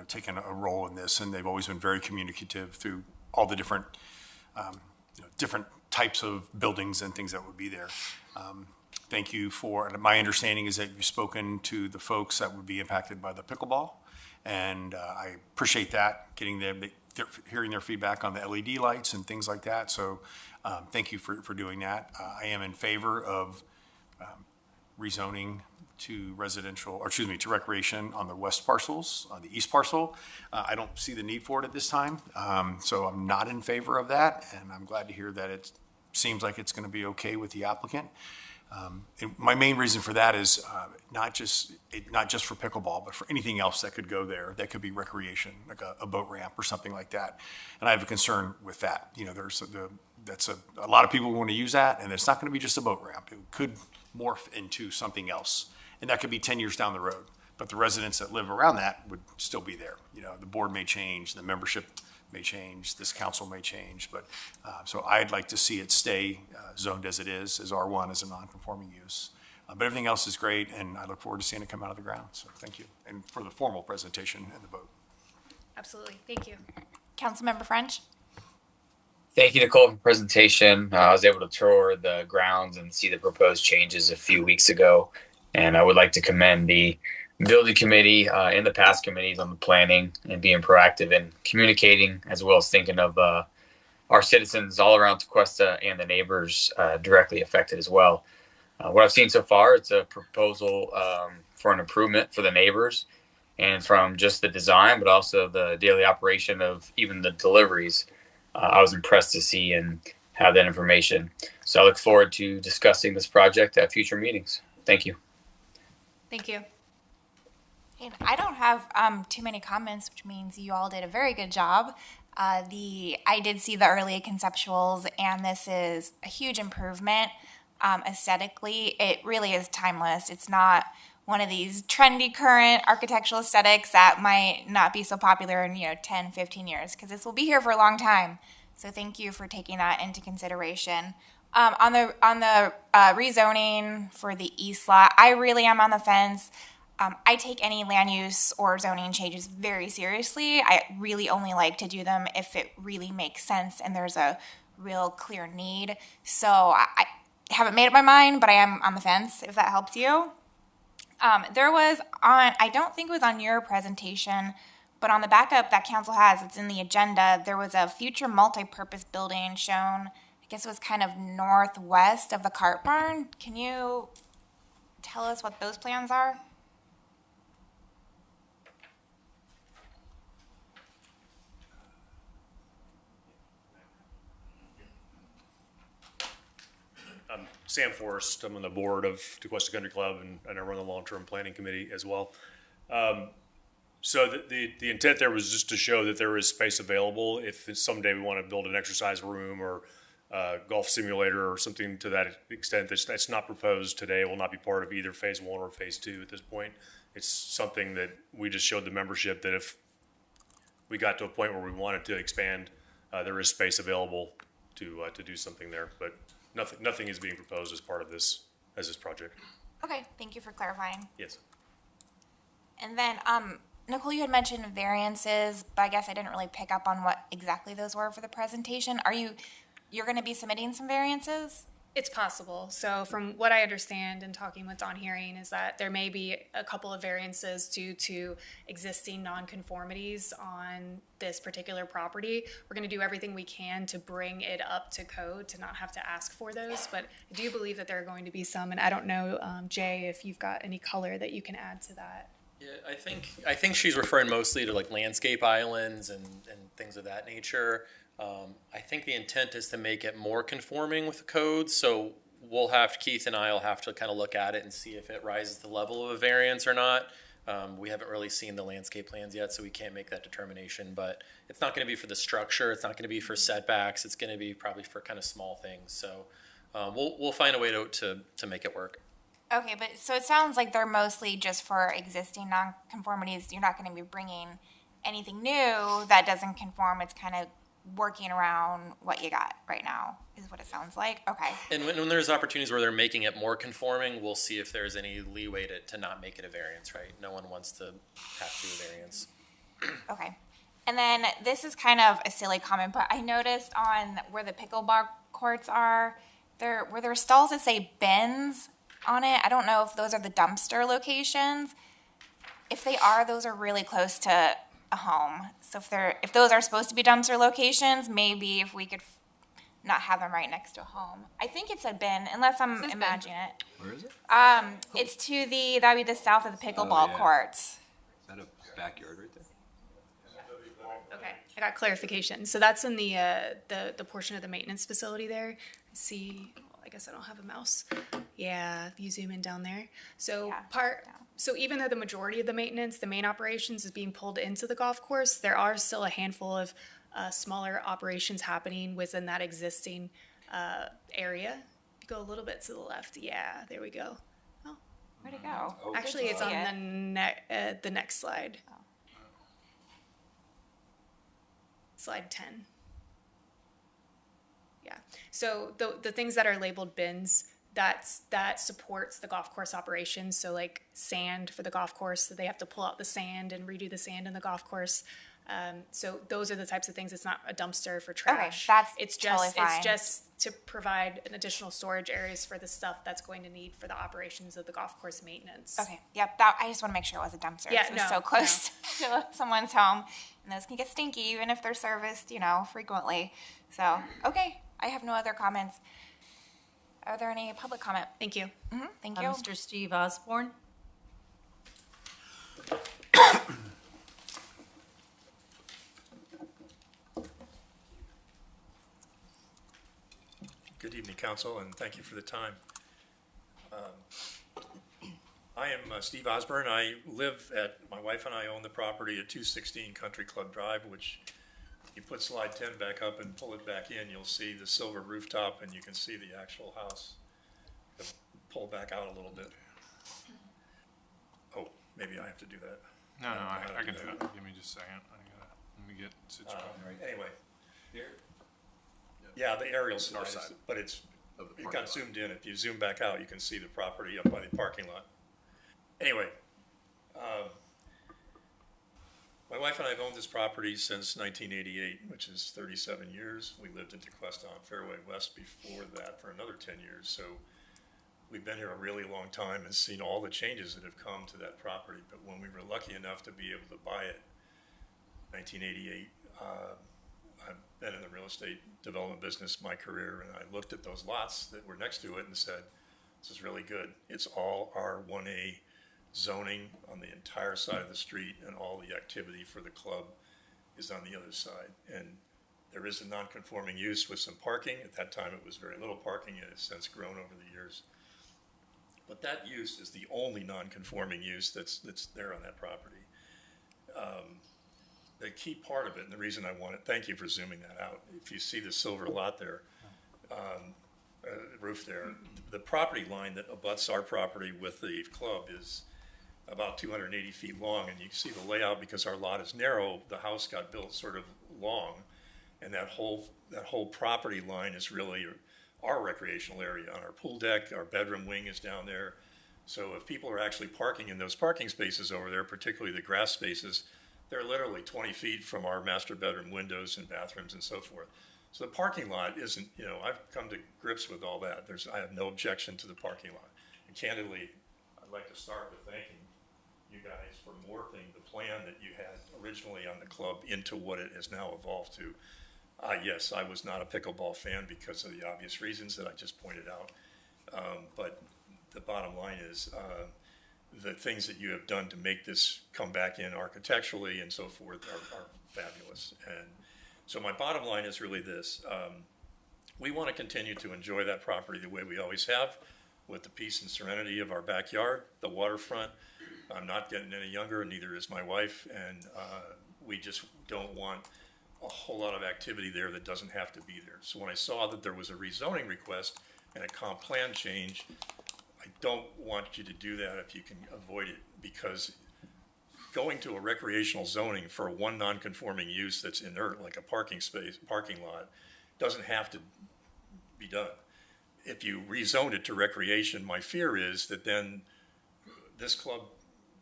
taken a role in this, and they've always been very communicative through all the different different types of buildings and things that would be there. Thank you for, my understanding is that you've spoken to the folks that would be impacted by the pickleball, and I appreciate that, hearing their feedback on the LED lights and things like that. So thank you for doing that. I am in favor of rezoning to to recreation on the west parcels, on the east parcel. I don't see the need for it at this time, so I'm not in favor of that, and I'm glad to hear that it seems like it's going to be okay with the applicant. And my main reason for that is not just for pickleball, but for anything else that could go there. That could be recreation, like a boat ramp or something like that. And I have a concern with that. That's a lot of people want to use that, and it's not going to be just a boat ramp. It could morph into something else, and that could be 10 years down the road. But the residents that live around that would still be there. The board may change, the membership may change, this council may change, but so I'd like to see it stay zoned as it is, as R1, as a non-conforming use. But everything else is great, and I look forward to seeing it come out of the ground. So thank you, and for the formal presentation and the vote.
Absolutely, thank you.
Councilmember French.
Thank you, Nicole, for the presentation. I was able to tour the grounds and see the proposed changes a few weeks ago. And I would like to commend the building committee and the past committees on the planning and being proactive in communicating, as well as thinking of our citizens all around Tequesta and the neighbors directly affected as well. What I've seen so far, it's a proposal for an improvement for the neighbors, and from just the design, but also the daily operation of even the deliveries. I was impressed to see and have that information. So I look forward to discussing this project at future meetings. Thank you.
Thank you. And I don't have too many comments, which means you all did a very good job. I did see the early conceptuals, and this is a huge improvement. Aesthetically, it really is timeless. It's not one of these trendy current architectural aesthetics that might not be so popular in 10, 15 years, because this will be here for a long time. So thank you for taking that into consideration. On the rezoning for the east lot, I really am on the fence. I take any land use or zoning changes very seriously. I really only like to do them if it really makes sense and there's a real clear need. So I haven't made up my mind, but I am on the fence, if that helps you. There was I don't think it was on your presentation, but on the backup that council has, it's in the agenda, there was a future multi-purpose building shown. I guess it was kind of northwest of the cart barn. Can you tell us what those plans are?
I'm Sam Forrest. I'm on the board of Tequesta Country Club, and I run the long-term planning committee as well. So the intent there was just to show that there is space available if someday we want to build an exercise room or golf simulator or something to that extent. That's not proposed today. It will not be part of either phase 1 or phase 2 at this point. It's something that we just showed the membership that if we got to a point where we wanted to expand, there is space available to do something there. But nothing is being proposed as part of this project.
Okay, thank you for clarifying.
Yes.
And then, Nicole, you had mentioned variances, but I guess I didn't really pick up on what exactly those were for the presentation. You're going to be submitting some variances?
It's possible. So from what I understand in talking with Don Hearing is that there may be a couple of variances due to existing nonconformities on this particular property. We're going to do everything we can to bring it up to code to not have to ask for those, but I do believe that there are going to be some, and I don't know, Jay, if you've got any color that you can add to that.
Yeah, I think she's referring mostly to like landscape islands and things of that nature. I think the intent is to make it more conforming with the code, so Keith and I will have to kind of look at it and see if it rises to the level of a variance or not. We haven't really seen the landscape plans yet, so we can't make that determination, but it's not going to be for the structure, it's not going to be for setbacks, it's going to be probably for kind of small things, so we'll find a way to make it work.
Okay, but so it sounds like they're mostly just for existing nonconformities. You're not going to be bringing anything new that doesn't conform. It's kind of working around what you got right now is what it sounds like. Okay.
And when there's opportunities where they're making it more conforming, we'll see if there's any leeway to not make it a variance, right? No one wants to have to do a variance.
Okay. And then this is kind of a silly comment, but I noticed on where the pickleball courts are, were there stalls that say bins on it? I don't know if those are the dumpster locations. If they are, those are really close to a home. So if those are supposed to be dumpster locations, maybe if we could not have them right next to a home. I think it's a bin, unless I'm imagining it.
Where is it?
It's that would be the south of the pickleball courts.
Is that a backyard right there?
Okay, I got clarification. So that's in the portion of the maintenance facility there. See, I guess I don't have a mouse. Yeah, if you zoom in down there. So So even though the majority of the maintenance, the main operations is being pulled into the golf course, there are still a handful of smaller operations happening within that existing area. If you go a little bit to the left, yeah, there we go. Oh,
where'd it go?
Actually, it's on the next slide.
Oh.
Slide 10. Yeah. So the things that are labeled bins, that supports the golf course operations. So like sand for the golf course, so they have to pull out the sand and redo the sand in the golf course. So those are the types of things. It's not a dumpster for trash.
that's
it's
totally
just
fine.
it's just to provide an additional storage areas for the stuff that's going to need for the operations of the golf course maintenance.
Okay, yep, that, I just want to make sure it was a dumpster.
Yeah,
It was
no,
so close to someone's home, and those can get stinky even if they're serviced, frequently. So, okay, I have no other comments. Are there any public comment?
Thank you.
Thank you.
Mr. Steve Osborne.
Good evening, Council, and thank you for the time. I am Steve Osborne. My wife and I own the property at 216 Country Club Drive, which you put slide 10 back up and pull it back in, you'll see the silver rooftop and you can see the actual house. Pull back out a little bit. Oh, maybe I have to do that.
No, I can do it. Give me just a second. Let me get situated.
Anyway, yeah, the aerial side, but it got zoomed in. If you zoom back out, you can see the property up by the parking lot. Anyway, my wife and I have owned this property since 1988, which is 37 years. We lived in Tequesta on Fairway West before that for another 10 years. So we've been here a really long time and seen all the changes that have come to that property. But when we were lucky enough to be able to buy it in 1988, I've been in the real estate development business my career, and I looked at those lots that were next to it and said, this is really good. It's all R1A zoning on the entire side of the street, and all the activity for the club is on the other side. And there is a non-conforming use with some parking. At that time, it was very little parking. It has since grown over the years. But that use is the only non-conforming use that's there on that property. The key part of it, and the reason I want it, thank you for zooming that out. If you see the silver lot there, roof there, the property line that abuts our property with the club is about 280 feet long, and you can see the layout because our lot is narrow. The house got built sort of long, and that whole property line is really our recreational area. On our pool deck, our bedroom wing is down there. So if people are actually parking in those parking spaces over there, particularly the grass spaces, they're literally 20 feet from our master bedroom windows and bathrooms and so forth. So the parking lot isn't, I've come to grips with all that. I have no objection to the parking lot. And candidly, I'd like to start with thanking you guys for morphing the plan that you had originally on the club into what it has now evolved to. Yes, I was not a pickleball fan because of the obvious reasons that I just pointed out. But the bottom line is the things that you have done to make this come back in architecturally and so forth are fabulous. And so my bottom line is really this. We want to continue to enjoy that property the way we always have, with the peace and serenity of our backyard, the waterfront. I'm not getting any younger, and neither is my wife, and we just don't want a whole lot of activity there that doesn't have to be there. So when I saw that there was a rezoning request and a comp plan change, I don't want you to do that if you can avoid it, because going to a recreational zoning for one non-conforming use that's inert, like a parking lot, doesn't have to be done. If you rezoned it to recreation, my fear is that then this club,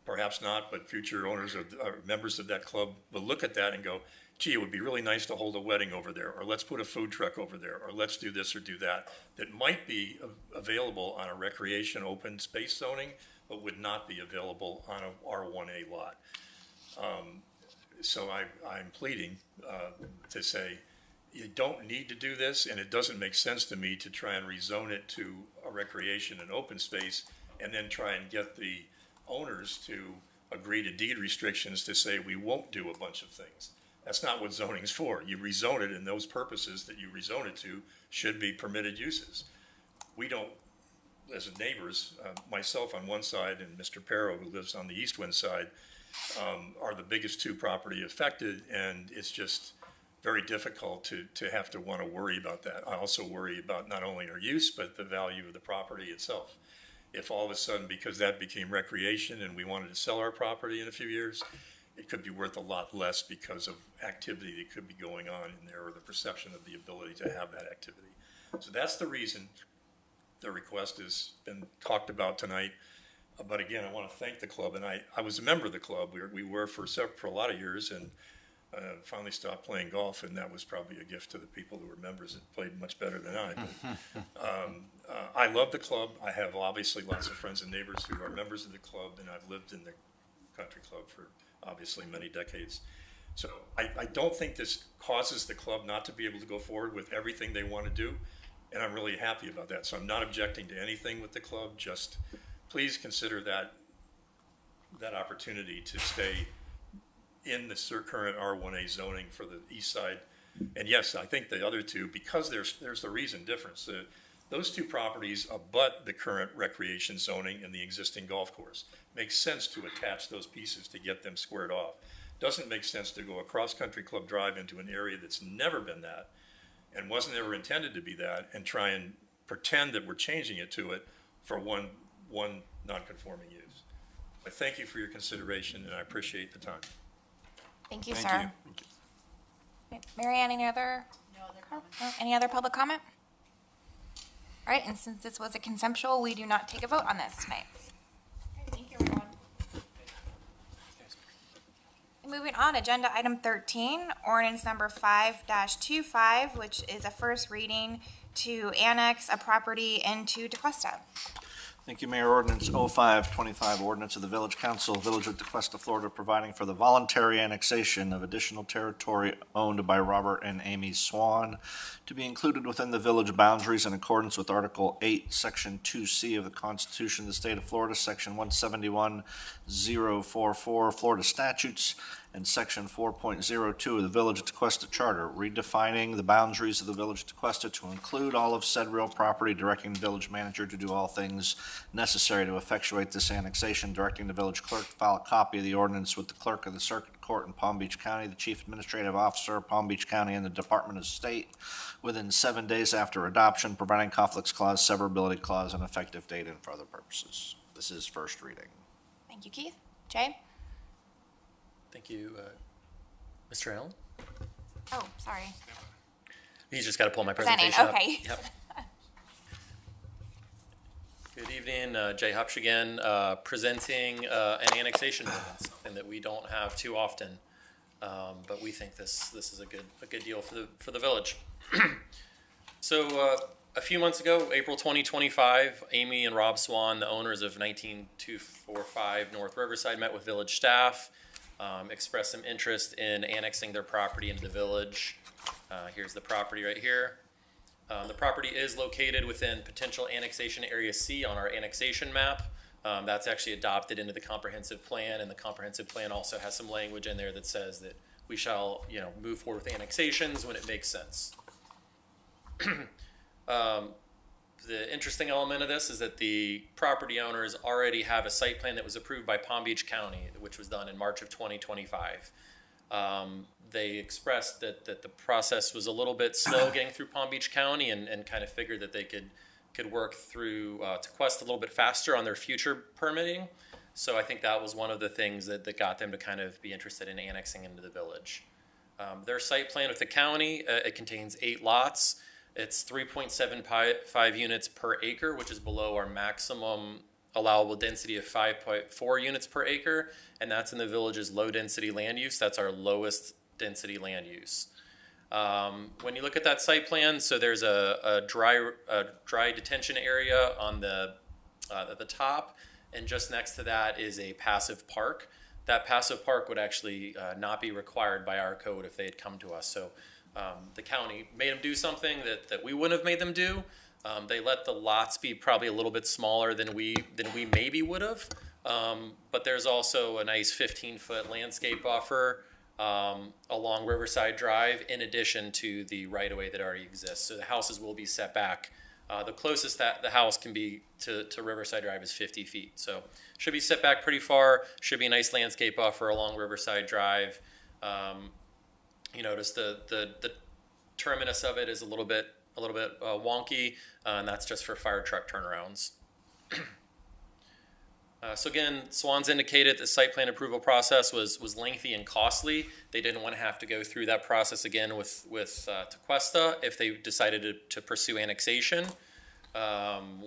perhaps not, but future owners or members of that club will look at that and go, gee, it would be really nice to hold a wedding over there, or let's put a food truck over there, or let's do this or do that might be available on a recreation open space zoning, but would not be available on a R1A lot. So I'm pleading to say, you don't need to do this, and it doesn't make sense to me to try and rezone it to a recreation and open space, and then try and get the owners to agree to deed restrictions to say we won't do a bunch of things. That's not what zoning's for. You rezone it, and those purposes that you rezone it to should be permitted uses. We don't, as neighbors, myself on one side and Mr. Perro, who lives on the East Wind side, are the biggest two property affected, and it's just very difficult to have to want to worry about that. I also worry about not only our use, but the value of the property itself. If all of a sudden, because that became recreation and we wanted to sell our property in a few years, it could be worth a lot less because of activity that could be going on in there, or the perception of the ability to have that activity. So that's the reason the request has been talked about tonight. But again, I want to thank the club, and I was a member of the club. We were for a lot of years, and
finally stopped playing golf, and that was probably a gift to the people who were members that played much better than I. But, I love the club. I have obviously lots of friends and neighbors who are members of the club, and I've lived in the country club for obviously many decades. So I don't think this causes the club not to be able to go forward with everything they want to do, and I'm really happy about that. So I'm not objecting to anything with the club, just please consider that opportunity to stay in the current R1A zoning for the east side. And yes, I think the other two, because there's the reason difference. Those two properties abut the current recreation zoning and the existing golf course. Makes sense to attach those pieces to get them squared off. Doesn't make sense to go across Country Club Drive into an area that's never been that and wasn't ever intended to be that, and try and pretend that we're changing it to it for one non-conforming use. I thank you for your consideration, and I appreciate the time.
Thank you, sir. Mary Ann, any other? No other comments. No, any other public comment? All right, and since this was a consensual, we do not take a vote on this tonight. Okay, thank you, everyone. Moving on, agenda item 13, ordinance number 5-25, which is a first reading to annex a property into Tequesta.
Thank you, Mayor. Ordinance 0525, ordinance of the Village Council, Village of Tequesta, Florida, providing for the voluntary annexation of additional territory owned by Robert and Amy Swan to be included within the village boundaries in accordance with Article 8, Section 2C of the Constitution of the State of Florida, Section 171.044 Florida statutes, and Section 4.02 of the Village of Tequesta Charter, redefining the boundaries of the Village of Tequesta to include all of said real property, directing the village manager to do all things necessary to effectuate this annexation, directing the village clerk to file a copy of the ordinance with the clerk of the Circuit Court in Palm Beach County, the Chief Administrative Officer of Palm Beach County, and the Department of State within 7 days after adoption, providing conflicts clause, severability clause, and effective date and for other purposes. This is first reading.
Thank you, Keith. Jay?
Thank you, Mr. Allen.
Oh, sorry.
He's just got to pull my
Presenting,
presentation
okay.
up. Yep. Good evening, Jay Hupsch again, presenting an annexation ordinance, something that we don't have too often, but we think this is a good deal for the village. So a few months ago, April 2025, Amy and Rob Swan, the owners of 19245 North Riverside, met with village staff. Expressed some interest in annexing their property into the village. Here's the property right here. The property is located within potential annexation area C on our annexation map. That's actually adopted into the comprehensive plan, and the comprehensive plan also has some language in there that says that we shall, move forward with annexations when it makes sense. The interesting element of this is that the property owners already have a site plan that was approved by Palm Beach County, which was done in March of 2025. They expressed that the process was a little bit slow getting through Palm Beach County, and kind of figured that they could work through Tequesta a little bit faster on their future permitting. So I think that was one of the things that got them to kind of be interested in annexing into the village. Their site plan with the county, it contains 8 lots. It's 3.75 units per acre, which is below our maximum allowable density of 5.4 units per acre, and that's in the village's low density land use. That's our lowest density land use. When you look at that site plan, so there's a dry detention area on at the top, and just next to that is a passive park. That passive park would actually not be required by our code if they had come to us. So the county made them do something that we wouldn't have made them do. They let the lots be probably a little bit smaller than we maybe would have. But there's also a nice 15-foot landscape buffer along Riverside Drive, in addition to the right-of-way that already exists. So the houses will be set back. The closest that the house can be to Riverside Drive is 50 feet. So should be set back pretty far. Should be a nice landscape buffer along Riverside Drive. You notice the terminus of it is a little bit wonky, and that's just for fire truck turnarounds. So again, Swan's indicated the site plan approval process was lengthy and costly. They didn't want to have to go through that process again with Tequesta if they decided to pursue annexation.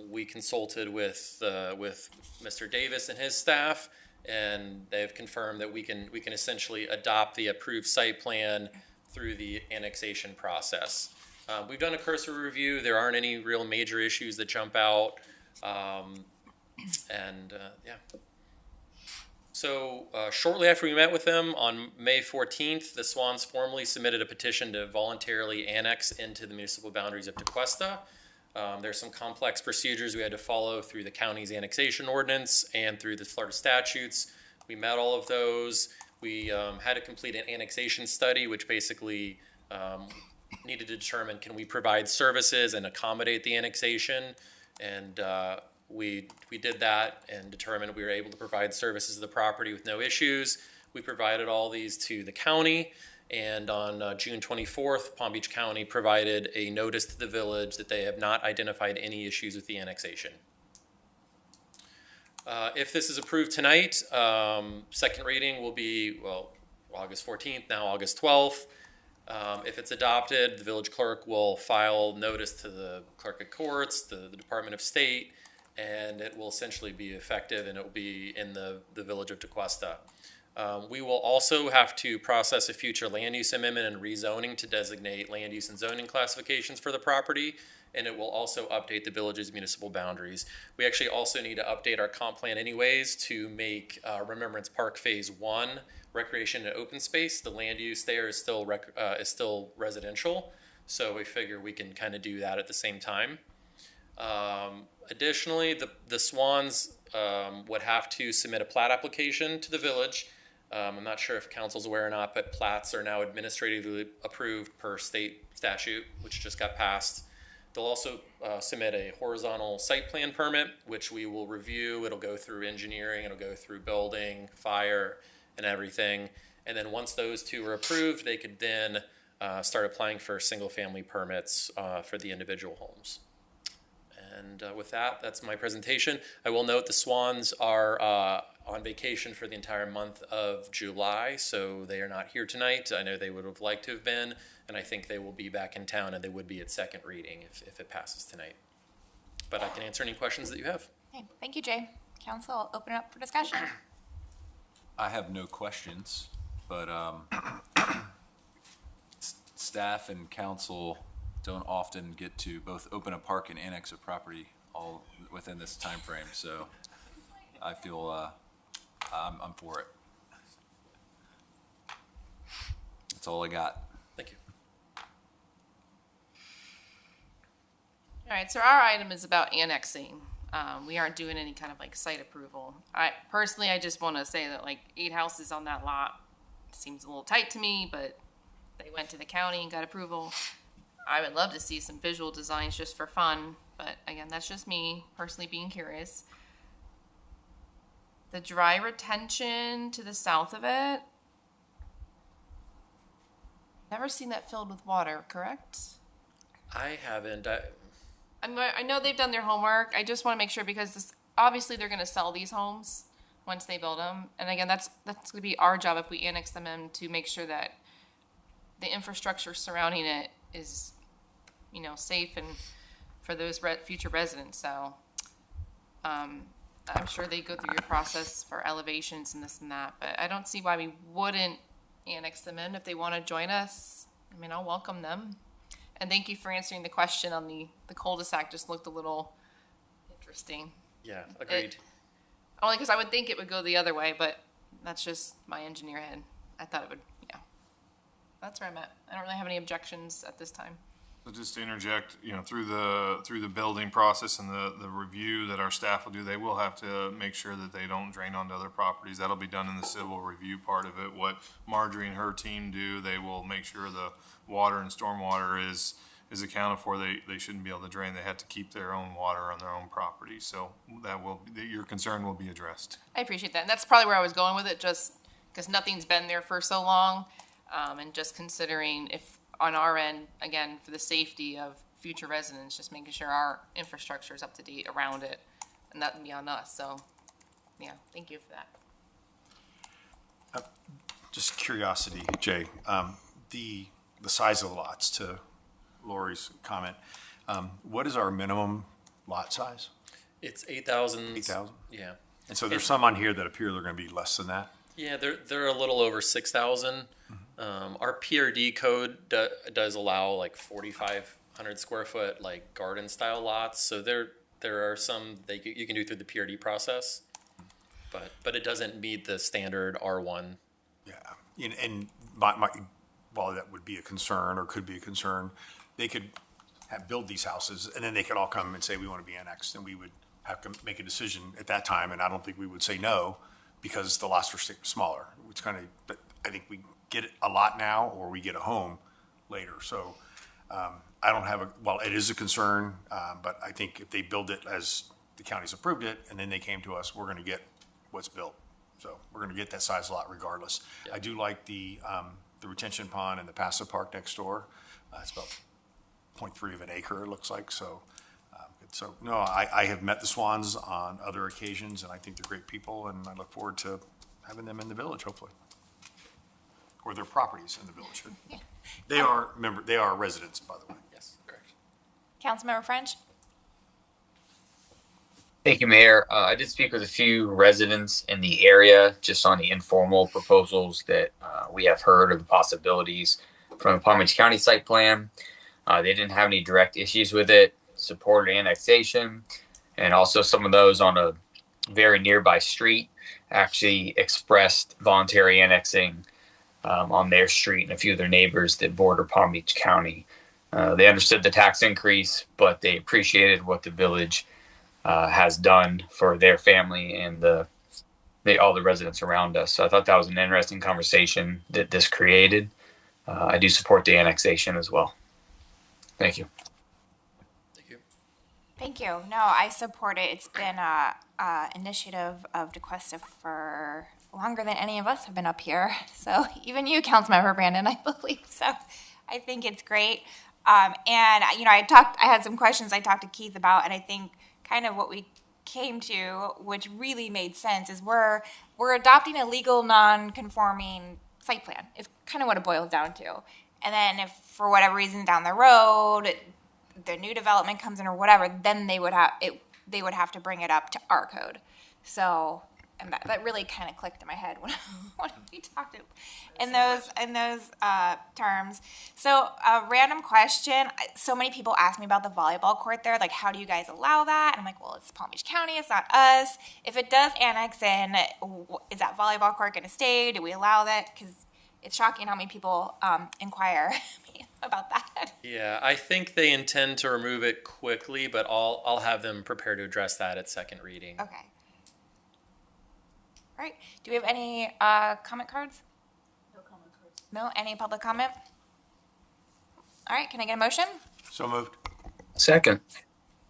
We consulted with Mr. Davis and his staff, and they've confirmed that we can essentially adopt the approved site plan through the annexation process. We've done a cursory review. There aren't any real major issues that jump out, yeah. So shortly after we met with them on May 14th, the Swans formally submitted a petition to voluntarily annex into the municipal boundaries of Tequesta. There's some complex procedures we had to follow through the county's annexation ordinance and through the Florida statutes. We met all of those. We had to complete an annexation study, which basically needed to determine, can we provide services and accommodate the annexation? And we did that and determined we were able to provide services to the property with no issues. We provided all these to the county, and on June 24th, Palm Beach County provided a notice to the village that they have not identified any issues with the annexation. If this is approved tonight, second reading will be, well, August 14th, now August 12th. If it's adopted, the village clerk will file notice to the clerk of courts, the Department of State, and it will essentially be effective, and it will be in the village of Tequesta. We will also have to process a future land use amendment and rezoning to designate land use and zoning classifications for the property, and it will also update the village's municipal boundaries. We actually also need to update our comp plan anyways to make Remembrance Park Phase 1 recreation and open space. The land use there is still residential, so we figure we can kind of do that at the same time. Additionally, the Swans would have to submit a plat application to the village. I'm not sure if council's aware or not, but plats are now administratively approved per state statute, which just got passed. They'll also submit a horizontal site plan permit, which we will review. It'll go through engineering, it'll go through building, fire, and everything. And then once those two are approved, they could then start applying for single-family permits for the individual homes. And with that, that's my presentation. I will note the Swans are on vacation for the entire month of July, so they are not here tonight. I know they would have liked to have been, and I think they will be back in town, and they would be at second reading if it passes tonight. But I can answer any questions that you have.
Okay, thank you, Jay. Council, I'll open it up for discussion.
I have no questions, but staff and council don't often get to both open a park and annex a property all within this time frame, so I feel I'm for it. That's all I got.
Thank you.
All right, so our item is about annexing. We aren't doing any kind of like site approval. I just want to say that like 8 houses on that lot seems a little tight to me, but they went to the county and got approval. I would love to see some visual designs just for fun, but again, that's just me personally being curious. The dry retention to the south of it, never seen that filled with water, correct?
I haven't.
I know they've done their homework. I just want to make sure because obviously they're going to sell these homes once they build them. And again, that's going to be our job if we annex them in to make sure that the infrastructure surrounding it is, safe and for those future residents. So I'm sure they go through your process for elevations and this and that, but I don't see why we wouldn't annex them in if they want to join us. I mean, I'll welcome them. And thank you for answering the question on the cul-de-sac. Just looked a little interesting.
Yeah, agreed.
Only because I would think it would go the other way, but that's just my engineer head. I thought it would, yeah. That's where I'm at. I don't really have any objections at this time.
So just to interject, through the building process and the review that our staff will do, they will have to make sure that they don't drain onto other properties. That'll be done in the civil review part of it. What Marjorie and her team do, they will make sure the water and stormwater is accounted for. They shouldn't be able to drain. They have to keep their own water on their own property. So your concern will be addressed.
I appreciate that. And that's probably where I was going with it, just because nothing's been there for so long. And just considering if on our end, again, for the safety of future residents, just making sure our infrastructure is up to date around it, and that would be on us. So, yeah, thank you for that.
Just curiosity, Jay, the size of the lots, to Lori's comment, what is our minimum lot size?
It's 8,000.
8,000?
Yeah.
And so there's some on here that appear they're going to be less than that.
Yeah, they're a little over 6,000. Our PRD code does allow like 4,500 square foot like garden style lots. So there are some that you can do through the PRD process, but it doesn't meet the standard R1.
Yeah, and while that would be a concern or could be a concern, they could build these houses and then they could all come and say we want to be annexed, and we would have to make a decision at that time. And I don't think we would say no because the lots are smaller. It's kind of, but I think we get a lot now or we get a home later. So I don't have well, it is a concern, but I think if they build it as the county's approved it and then they came to us, we're going to get what's built. So we're going to get that size lot regardless. I do like the retention pond and the passive park next door. It's about 0.3 of an acre, it looks like. So, so no, I have met the Swans on other occasions, and I think they're great people, and I look forward to having them in the village, hopefully, or their properties in the village. They are residents, by the way.
Yes, correct.
Councilmember French?
Thank you, Mayor. I did speak with a few residents in the area just on the informal proposals that we have heard of the possibilities from the Palm Beach County site plan. They didn't have any direct issues with it, supported annexation, and also some of those on a very nearby street actually expressed voluntary annexing on their street and a few of their neighbors that border Palm Beach County. They understood the tax increase, but they appreciated what the village has done for their family and all the residents around us. So I thought that was an interesting conversation that this created. I do support the annexation as well. Thank you.
Thank you. No, I support it. It's been a initiative of Tequesta for longer than any of us have been up here. So even you, Councilmember Brandon, I believe. So I think it's great. And I had some questions I talked to Keith about, and I think kind of what we came to, which really made sense, is we're adopting a legal non-conforming site plan. It's kind of what it boils down to. And then if for whatever reason down the road the new development comes in or whatever, then they would have to bring it up to our code. So, and that really kind of clicked in my head when we talked in those terms. So, a random question. So many people ask me about the volleyball court there. Like, how do you guys allow that? And I'm like, well, it's Palm Beach County. It's not us. If it does annex in, is that volleyball court going to stay? Do we allow that? Because it's shocking how many people inquire about that.
Yeah, I think they intend to remove it quickly, but I'll have them prepare to address that at second reading.
Okay. All right. Do we have any comment cards? No comment cards. No? Any public comment? All right. Can I get a motion?
So moved.
Second.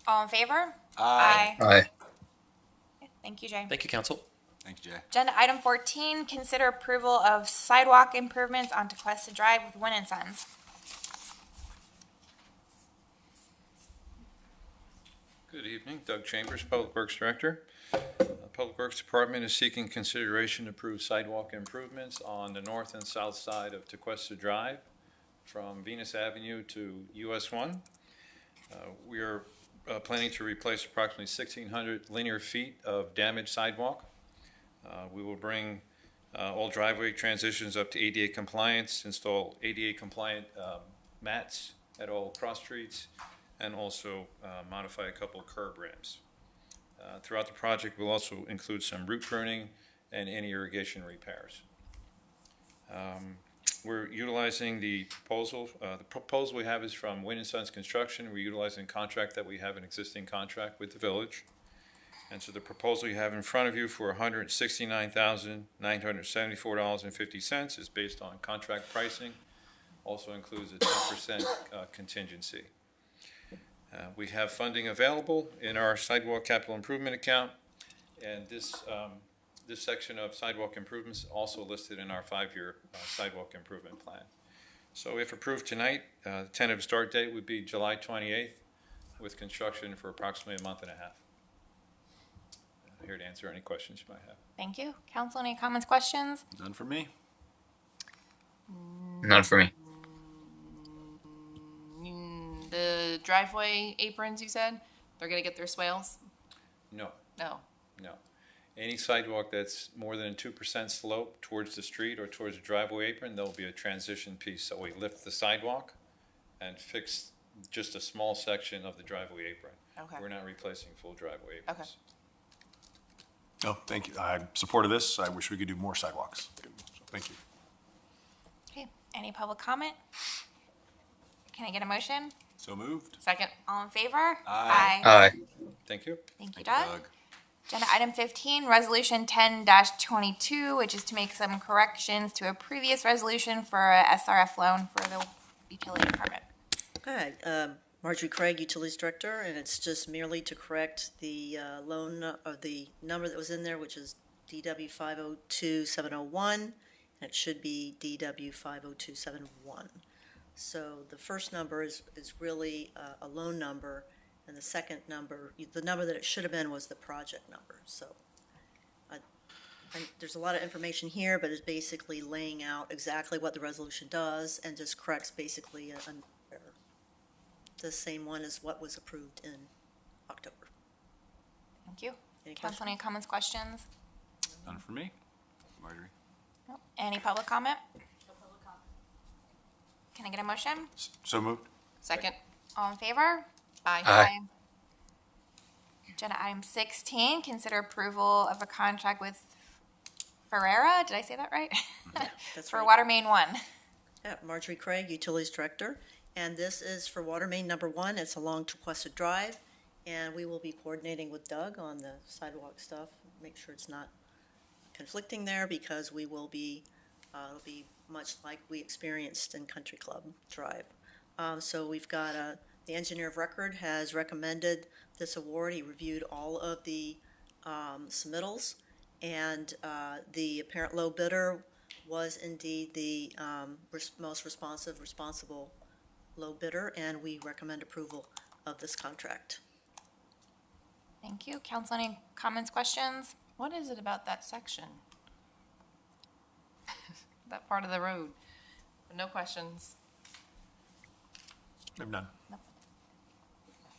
All in favor?
Aye.
Aye. Okay, thank you, Jay.
Thank you, Council.
Thank you, Jay.
Agenda item 14, consider approval of sidewalk improvements on Tequesta Drive with Wynn and Sons.
Good evening, Doug Chambers, Public Works Director. Public Works Department is seeking consideration to approve sidewalk improvements on the north and south side of Tequesta Drive from Venus Avenue to US 1. We are planning to replace approximately 1,600 linear feet of damaged sidewalk. We will bring all driveway transitions up to ADA compliance, install ADA compliant mats at all cross streets, and also modify a couple of curb ramps. Throughout the project, we'll also include some root pruning and any irrigation repairs. We're utilizing the proposal. The proposal we have is from Wynn & Sons Construction. We're utilizing a contract that we have, an existing contract with the village. And so the proposal you have in front of you for $169,974.50 is based on contract pricing. Also includes a 10% contingency. We have funding available in our sidewalk capital improvement account, and this section of sidewalk improvements is also listed in our 5-year sidewalk improvement plan. So if approved tonight, the tentative start date would be July 28th, with construction for approximately a month and a half. I'm here to answer any questions you might have.
Thank you. Council, any comments, questions?
None for me.
None for me.
The driveway aprons, you said, they're going to get their swales?
No.
No.
No. Any sidewalk that's more than 2% slope towards the street or towards the driveway apron, there'll be a transition piece. So we lift the sidewalk and fix just a small section of the driveway apron.
Okay.
We're not replacing full driveway aprons.
Okay.
Oh, thank you. I supported this. I wish we could do more sidewalks. So thank you.
Okay, any public comment? Can I get a motion?
So moved.
Second.
All in favor?
Aye.
Thank you.
Thank you, Doug. Agenda item 15, resolution 10-22, which is to make some corrections to a previous resolution for a SRF loan for the utility permit.
Hi, Marjorie Craig, Utilities Director, and it's just merely to correct the loan, or the number that was in there, which is DW 502701, and it should be DW 50271. So the first number is really a loan number, and the second number, the number that it should have been was the project number. So there's a lot of information here, but it's basically laying out exactly what the resolution does and just corrects basically an error. The same one as what was approved in October.
Thank you.
Any
Council, any comments, questions?
None for me. Marjorie?
No. Any public comment? No public comment. Can I get a motion?
So moved.
Second.
All in favor?
Aye.
Agenda item 16, consider approval of a contract with Ferrera, did I say that right?
That's
For
right.
Water Main 1.
Yeah, Marjorie Craig, Utilities Director, and this is for Water Main number 1. It's along Tequesta Drive, and we will be coordinating with Doug on the sidewalk stuff, make sure it's not conflicting there, because we will be, it'll be much like we experienced in Country Club Drive. So we've got the engineer of record has recommended this award. He reviewed all of the submittals, and the apparent low bidder was indeed the most responsible low bidder, and we recommend approval of this contract.
Thank you. Council, any comments, questions?
What is it about that section? That part of the road? No questions.
I'm done.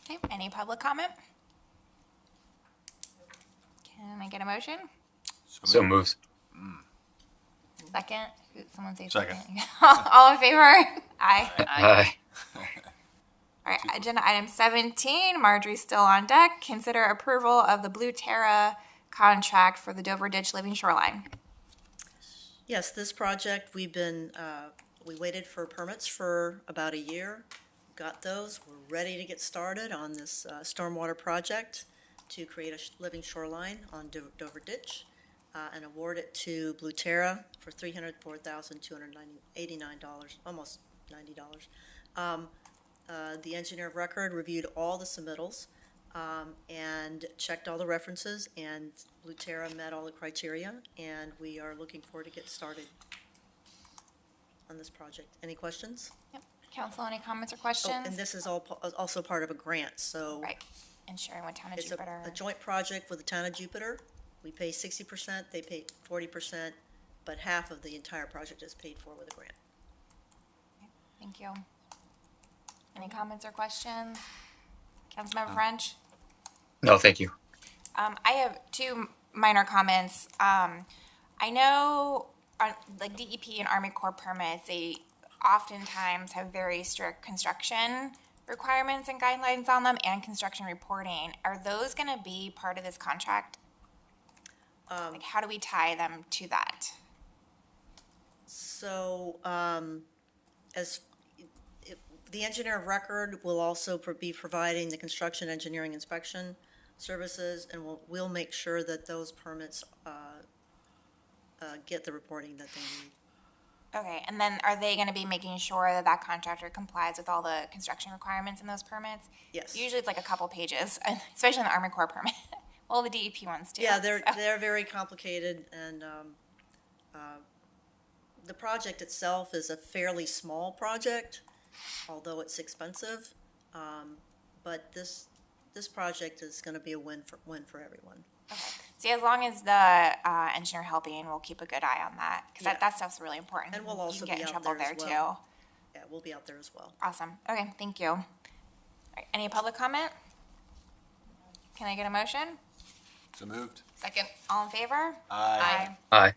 Okay, any public comment? Can I get a motion?
So moved.
Second? Someone say
Second.
All in favor? Aye.
Aye.
All right, agenda item 17, Marjorie's still on deck. Consider approval of the Blue Terra contract for the Dover Ditch Living Shoreline.
Yes, this project, we've been, we waited for permits for about a year, got those. We're ready to get started on this stormwater project to create a living shoreline on Dover Ditch and award it to Blue Terra for $304,289, almost $90. The engineer of record reviewed all the submittals and checked all the references, and Blue Terra met all the criteria, and we are looking forward to get started on this project. Any questions?
Yep. Council, any comments or questions?
Oh, and this is also part of a grant, so.
Right, ensuring with Town of
It's
Jupiter.
a joint project with the Town of Jupiter. We pay 60%, they pay 40%, but half of the entire project is paid for with a grant.
Thank you. Any comments or questions? Councilmember French?
No, thank you.
I have two minor comments. I know, like DEP and Army Corps permits, they oftentimes have very strict construction requirements and guidelines on them and construction reporting. Are those going to be part of this contract? Like, how do we tie them to that?
So, the engineer of record will also be providing the construction engineering inspection services, and we'll make sure that those permits get the reporting that they need.
Okay, and then are they going to be making sure that that contractor complies with all the construction requirements in those permits?
Yes.
Usually it's like a couple pages, especially in the Army Corps permit. All the DEP ones too.
Yeah, they're very complicated, and the project itself is a fairly small project, although it's expensive. But this project is going to be a win for everyone.
Okay. See, as long as the engineer helping, we'll keep a good eye on that, because that stuff's really important.
And we'll also
you can
be
get in
out
trouble
there as
too.
well. Yeah, we'll be out there as well.
Awesome. Okay, thank you. All right, any public comment? Can I get a motion?
So moved.
Second.
All in favor?
Aye.
Aye.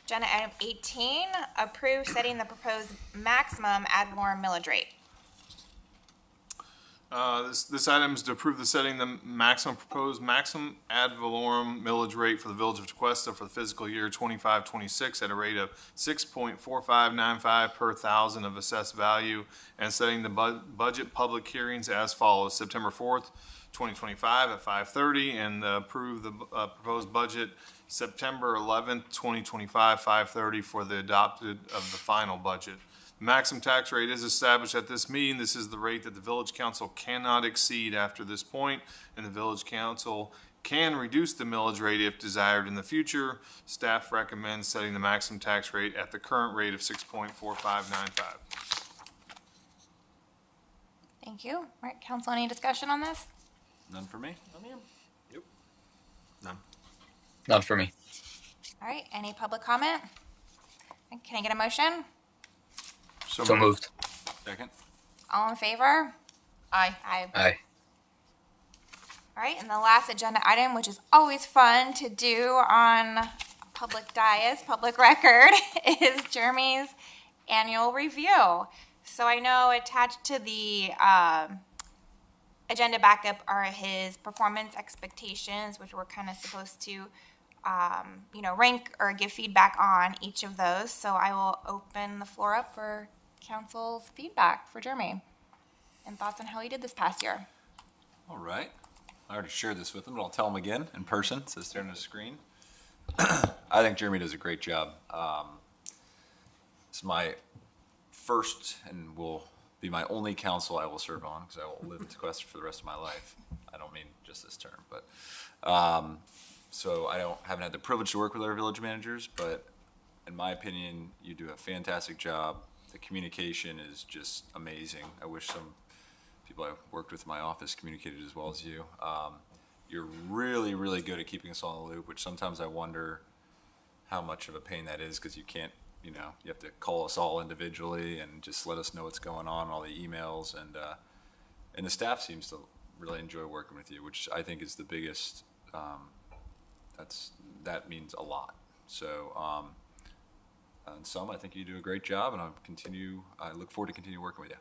Agenda item 18, approve setting the proposed maximum ad valorem millage rate.
This item is to approve the setting the proposed maximum ad valorem millage rate for the Village of Tequesta for the fiscal year 25-26 at a rate of 6.4595 per thousand of assessed value, and setting the budget public hearings as follows: September 4th, 2025 at 5:30, and approve the proposed budget September 11th, 2025, 5:30 for the adopted of the final budget. The maximum tax rate is established at this meeting. This is the rate that the Village Council cannot exceed after this point, and the Village Council can reduce the millage rate if desired in the future. Staff recommends setting the maximum tax rate at the current rate of 6.4595.
Thank you. All right, council, any discussion on this?
None for me?
Nope. None.
None for me.
All right, any public comment? Can I get a motion?
So moved.
Second.
All in favor?
Aye.
Aye.
Aye.
All right, and the last agenda item, which is always fun to do on public dais, public record, is Jeremy's annual review. So I know attached to the agenda backup are his performance expectations, which we're kind of supposed to, rank or give feedback on each of those. So I will open the floor up for council's feedback for Jeremy and thoughts on how he did this past year.
All right. I already shared this with him, but I'll tell him again in person. It says there on the screen. I think Jeremy does a great job. It's my first and will be my only council I will serve on, because I will live in Tequesta for the rest of my life. I don't mean just this term, but so I haven't had the privilege to work with our village managers, but in my opinion, you do a fantastic job. The communication is just amazing. I wish some people I worked with in my office communicated as well as you. You're really, really good at keeping us all in the loop, which sometimes I wonder how much of a pain that is, because you can't, you have to call us all individually and just let us know what's going on, all the emails, and the staff seems to really enjoy working with you, which I think is the biggest. That means a lot. So, in sum, I think you do a great job, and I look forward to continue working with you.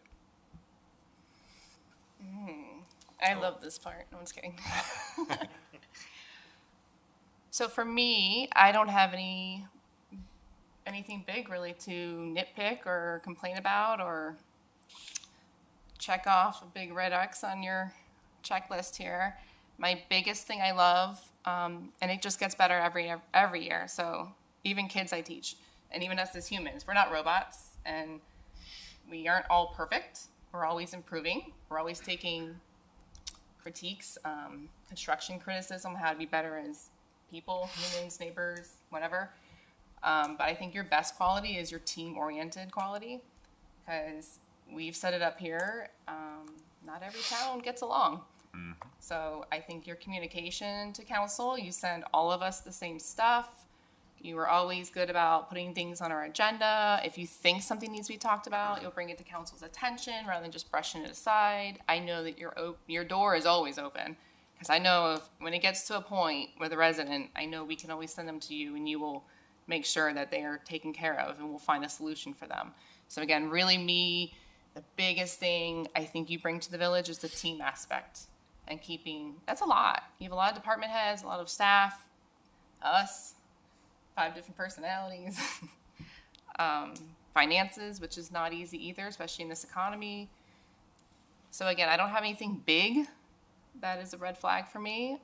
I love this part. No one's kidding. So for me, I don't have anything big really to nitpick or complain about or check off a big red X on your checklist here. My biggest thing I love, and it just gets better every year. So even kids I teach, and even us as humans, we're not robots, and we aren't all perfect. We're always improving. We're always taking critiques, construction criticism, how to be better as people, humans, neighbors, whatever. But I think your best quality is your team-oriented quality, because we've set it up here. Not every town gets along. Mm-hmm. So I think your communication to council, you send all of us the same stuff. You were always good about putting things on our agenda. If you think something needs to be talked about, you'll bring it to council's attention rather than just brushing it aside. I know that your door is always open, because I know when it gets to a point with a resident, I know we can always send them to you, and you will make sure that they are taken care of, and we'll find a solution for them. So again, really the biggest thing I think you bring to the village is the team aspect, and that's a lot. You have a lot of department heads, a lot of staff, us, 5 different personalities, finances, which is not easy either, especially in this economy. So again, I don't have anything big that is a red flag for me.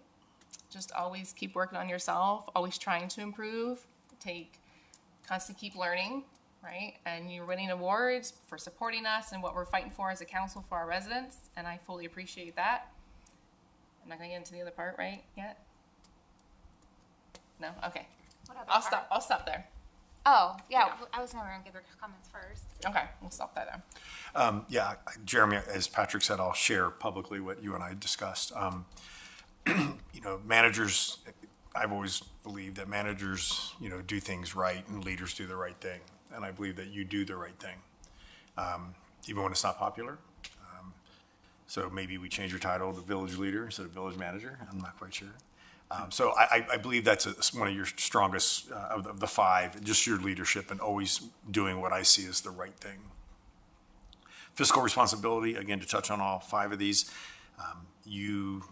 Just always keep working on yourself, always trying to improve, constantly keep learning, right? And you're winning awards for supporting us and what we're fighting for as a council for our residents, and I fully appreciate that. I'm not gonna get into the other part, right, yet? No? Okay. I'll stop there.
Oh, yeah. I was going to give their comments first.
Okay, we'll stop that there.
Jeremy, as Patrick said, I'll share publicly what you and I discussed. Managers, I've always believed that managers, do things right and leaders do the right thing. And I believe that you do the right thing, even when it's not popular. So maybe we change your title to village leader instead of village manager. I'm not quite sure. So I believe that's one of your strongest of the five, just your leadership and always doing what I see as the right thing. Fiscal responsibility, again, to touch on all five of these, you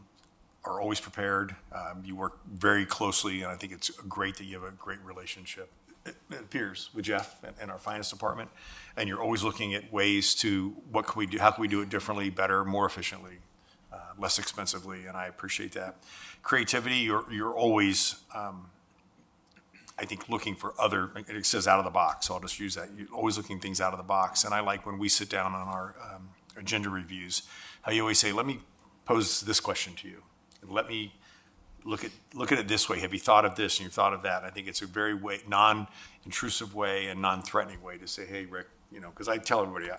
are always prepared. You work very closely, and I think it's great that you have a great relationship, it appears, with Jeff and our finance department. And you're always looking at ways to what can we do, how can we do it differently, better, more efficiently, less expensively, and I appreciate that. Creativity, you're always, I think, looking for other, it says out of the box, so I'll just use that. You're always looking things out of the box. And I like when we sit down on our agenda reviews, how you always say, let me pose this question to you. Let me look at it this way. Have you thought of this and you've thought of that? I think it's a very non-intrusive way and non-threatening way to say, hey, Rick, because I tell everybody,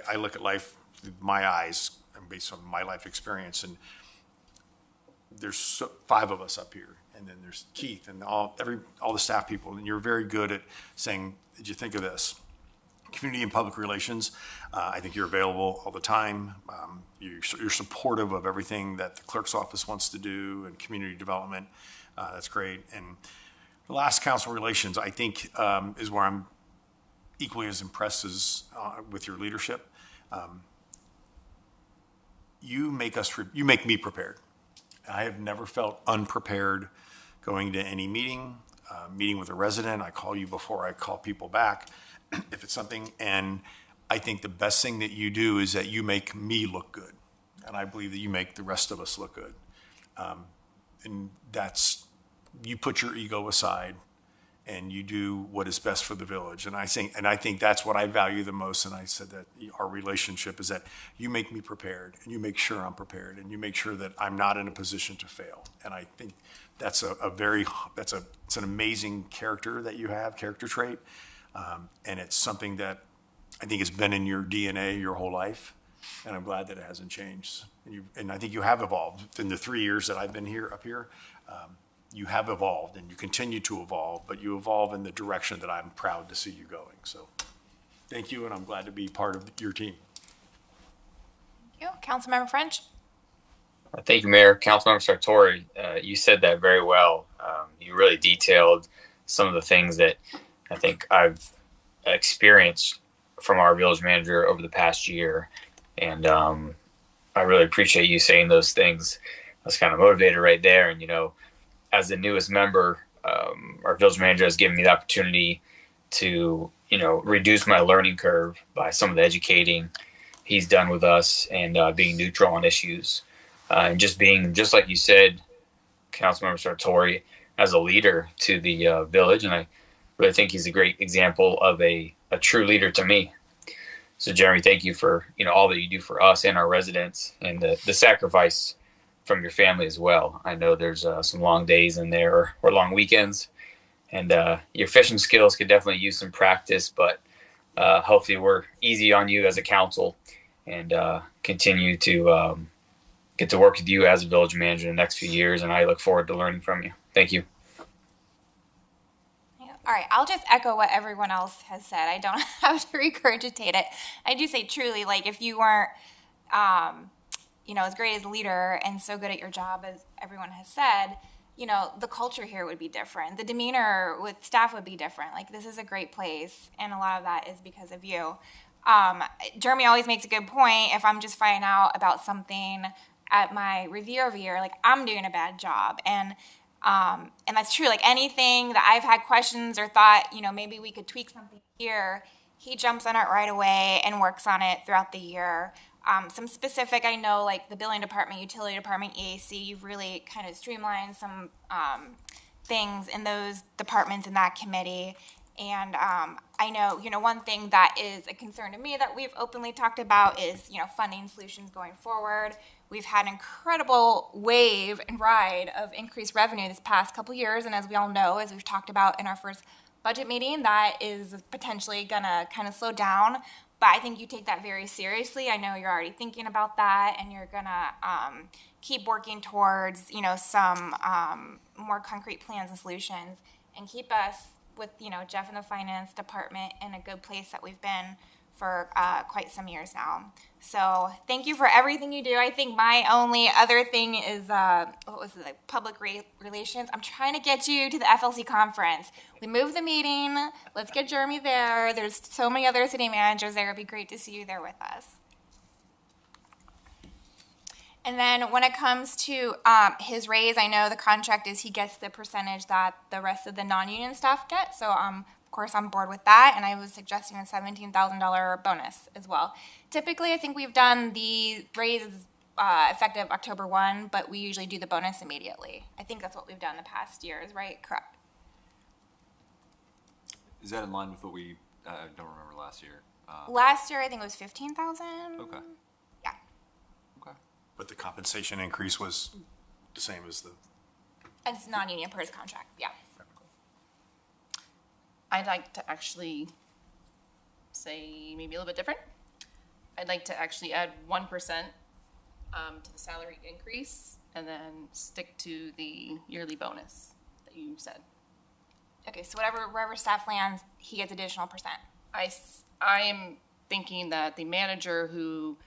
I look at life through my eyes and based on my life experience, and there's five of us up here, and then there's Keith and all the staff people, and you're very good at saying, did you think of this? Community and public relations, I think you're available all the time. You're supportive of everything that the clerk's office wants to do, and community development. That's great. And the last, council relations, I think is where I'm equally as impressed as with your leadership. You make me prepared. I have never felt unprepared going to any meeting with a resident. I call you before I call people back if it's something. And I think the best thing that you do is that you make me look good. And I believe that you make the rest of us look good. And you put your ego aside and you do what is best for the village. And I think that's what I value the most. And I said that our relationship is that you make me prepared, and you make sure I'm prepared, and you make sure that I'm not in a position to fail. And I think that's it's an amazing character that you have, character trait. And it's something that I think has been in your DNA your whole life. And I'm glad that it hasn't changed. And I think you have evolved in the 3 years that I've been up here. You have evolved, and you continue to evolve, but you evolve in the direction that I'm proud to see you going. So thank you, and I'm glad to be part of your team.
Thank you. Councilmember French?
Thank you, Mayor. Councilmember Sartori, you said that very well. You really detailed some of the things that I think I've experienced from our village manager over the past year. And I really appreciate you saying those things. I was kind of motivated right there. And, as the newest member, our village manager has given me the opportunity to, reduce my learning curve by some of the educating he's done with us and being neutral on issues. And just being, just like you said, Councilmember Sartori, as a leader to the village. And I really think he's a great example of a true leader to me. So, Jeremy, thank you for, all that you do for us and our residents, and the sacrifice from your family as well. I know there's some long days in there or long weekends, and your fishing skills could definitely use some practice, but hopefully we're easy on you as a council and continue to get to work with you as a village manager in the next few years, and I look forward to learning from you. Thank you.
All right, I'll just echo what everyone else has said. I don't have to regurgitate it. I do say truly, if you weren't, as great as a leader and so good at your job as everyone has said, the culture here would be different. The demeanor with staff would be different. This is a great place, and a lot of that is because of you. Jeremy always makes a good point. If I'm just finding out about something at my review every year, I'm doing a bad job. And that's true. Anything that I've had questions or thought, maybe we could tweak something here, he jumps on it right away and works on it throughout the year. Some specific, I know, the billing department, utility department, EAC, you've really kind of streamlined some things in those departments in that committee. And I know, one thing that is a concern to me that we've openly talked about is, funding solutions going forward. We've had an incredible wave and ride of increased revenue this past couple years. And as we all know, as we've talked about in our first budget meeting, that is potentially going to kind of slow down. But I think you take that very seriously. I know you're already thinking about that, and you're going to keep working towards, some more concrete plans and solutions, and keep us with, Jeff in the finance department in a good place that we've been for quite some years now. So thank you for everything you do. I think my only other thing is, like public relations. I'm trying to get you to the FLC conference. We moved the meeting. Let's get Jeremy there. There's so many other city managers there. It'd be great to see you there with us. And then when it comes to his raise, I know the contract is he gets the percentage that the rest of the non-union staff get. So of course, I'm on board with that, and I was suggesting a $17,000 bonus as well. Typically, I think we've done the raises effective October 1, but we usually do the bonus immediately. I think that's what we've done the past years, right? Correct.
Is that in line with what we, I don't remember last year?
Last year, I think it was $15,000.
Okay.
Yeah.
Okay.
But the compensation increase was the same as the...
And it's non-union per his contract, yeah.
I'd like to actually say maybe a little bit different. I'd like to actually add 1% to the salary increase and then stick to the yearly bonus that you said.
Okay, so wherever staff lands, he gets additional percent.
I am thinking that the manager who